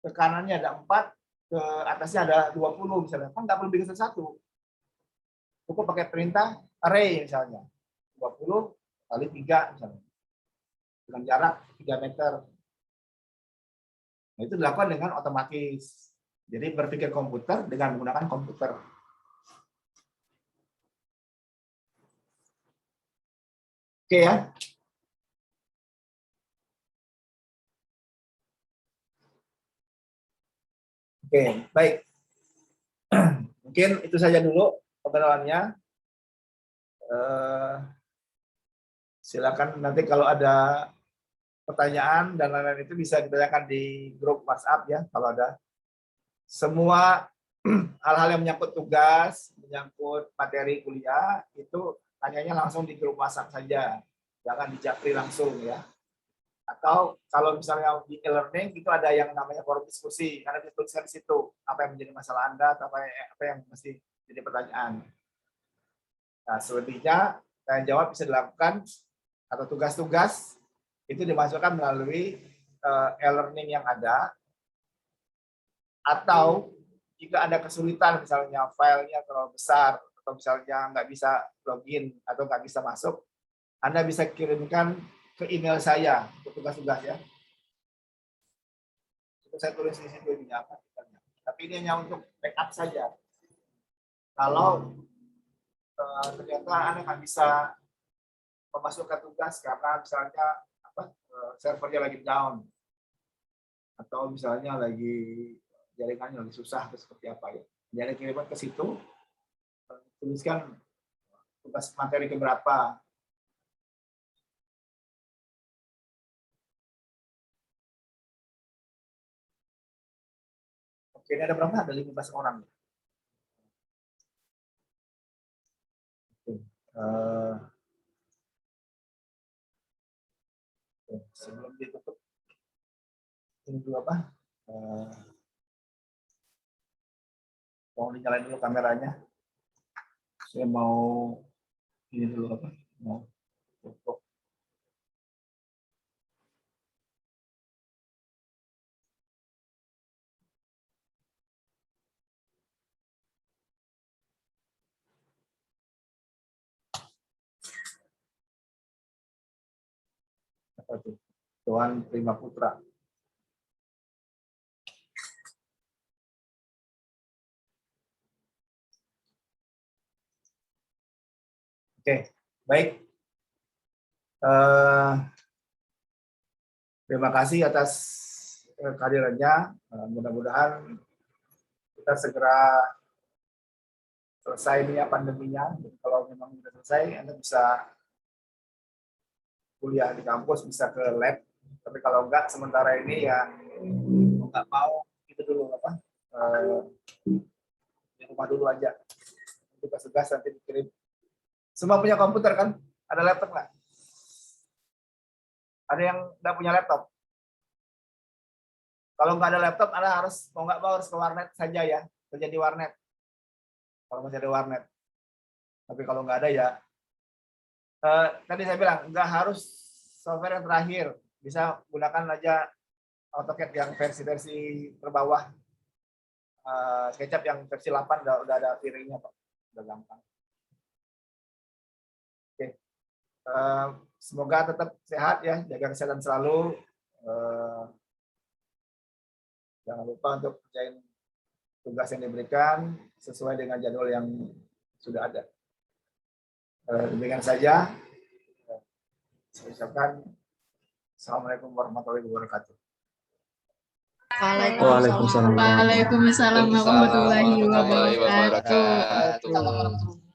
[SPEAKER 1] Ke kanannya ada 4, ke atasnya ada 20 misalnya. Kan nggak perlu bikin satu. Cukup pakai perintah array misalnya. 20 kali 3 misalnya. Dengan jarak 3 meter. Nah, itu dilakukan dengan otomatis. Jadi berpikir komputer dengan menggunakan komputer. Oke ya. Oke, baik. Mungkin itu saja dulu obrolannya. Silakan nanti kalau ada pertanyaan dan lain-lain itu bisa ditanyakan di grup WhatsApp ya, kalau ada. Semua hal-hal yang menyangkut tugas, menyangkut materi kuliah, itu tanyanya langsung di grup WhatsApp saja. Jangan di Japri langsung ya. Atau kalau misalnya di e-learning itu ada yang namanya forum diskusi, karena dituliskan di situ apa yang menjadi masalah Anda atau apa yang mesti jadi pertanyaan. Nah, selebihnya tanya jawab bisa dilakukan atau tugas-tugas itu dimasukkan melalui e-learning yang ada. Atau jika ada kesulitan, misalnya filenya terlalu besar, atau misalnya nggak bisa login atau nggak bisa masuk, Anda bisa kirimkan ke email saya untuk tugas-tugas ya. Itu saya tulis di situ ininya apa. Tapi ini hanya untuk backup saja. Kalau ternyata Anda nggak bisa memasukkan tugas karena misalnya servernya lagi down, atau misalnya lagi jaringannya lebih susah atau seperti apa ya. Jadi kirimkan ke situ, tuliskan tugas materi keberapa. Oke, ini ada berapa? Ada 15 orang. Oke. Sebelum ditutup, ini dulu apa? Mau dinyalain dulu kameranya. Saya mau ini dulu apa? Mau foto. Apa itu? Tuan Prima Putra. Oke, baik. Terima kasih atas kehadirannya. Mudah-mudahan kita segera selesai ini ya pandeminya. Kalau memang sudah selesai, Anda bisa kuliah di kampus, bisa ke lab. Tapi kalau enggak, sementara ini ya nggak mau itu dulu apa di rumah dulu aja. Tugas-tugas nanti dikirim. Semua punya komputer kan? Ada laptop nggak? Ada yang nggak punya laptop? Kalau nggak ada laptop, Anda harus mau nggak mau harus ke warnet saja ya, kerja di warnet. Kalau masih ada warnet. Tapi kalau nggak ada ya, tadi saya bilang nggak harus software yang terakhir, bisa gunakan aja AutoCAD yang versi terbawah. SketchUp yang versi 8 udah ada tiringnya Pak, udah gampang. Oke, semoga tetap sehat ya, jaga kesehatan selalu. Jangan lupa untuk kerjain tugas yang diberikan sesuai dengan jadwal yang sudah ada. Demikian saja. Saya ucapkan Assalamualaikum warahmatullahi wabarakatuh.
[SPEAKER 3] Waalaikumsalam.
[SPEAKER 4] Waalaikumsalam warahmatullahi
[SPEAKER 5] Warahmatullahi
[SPEAKER 4] wabarakatuh.
[SPEAKER 5] wabarakatuh.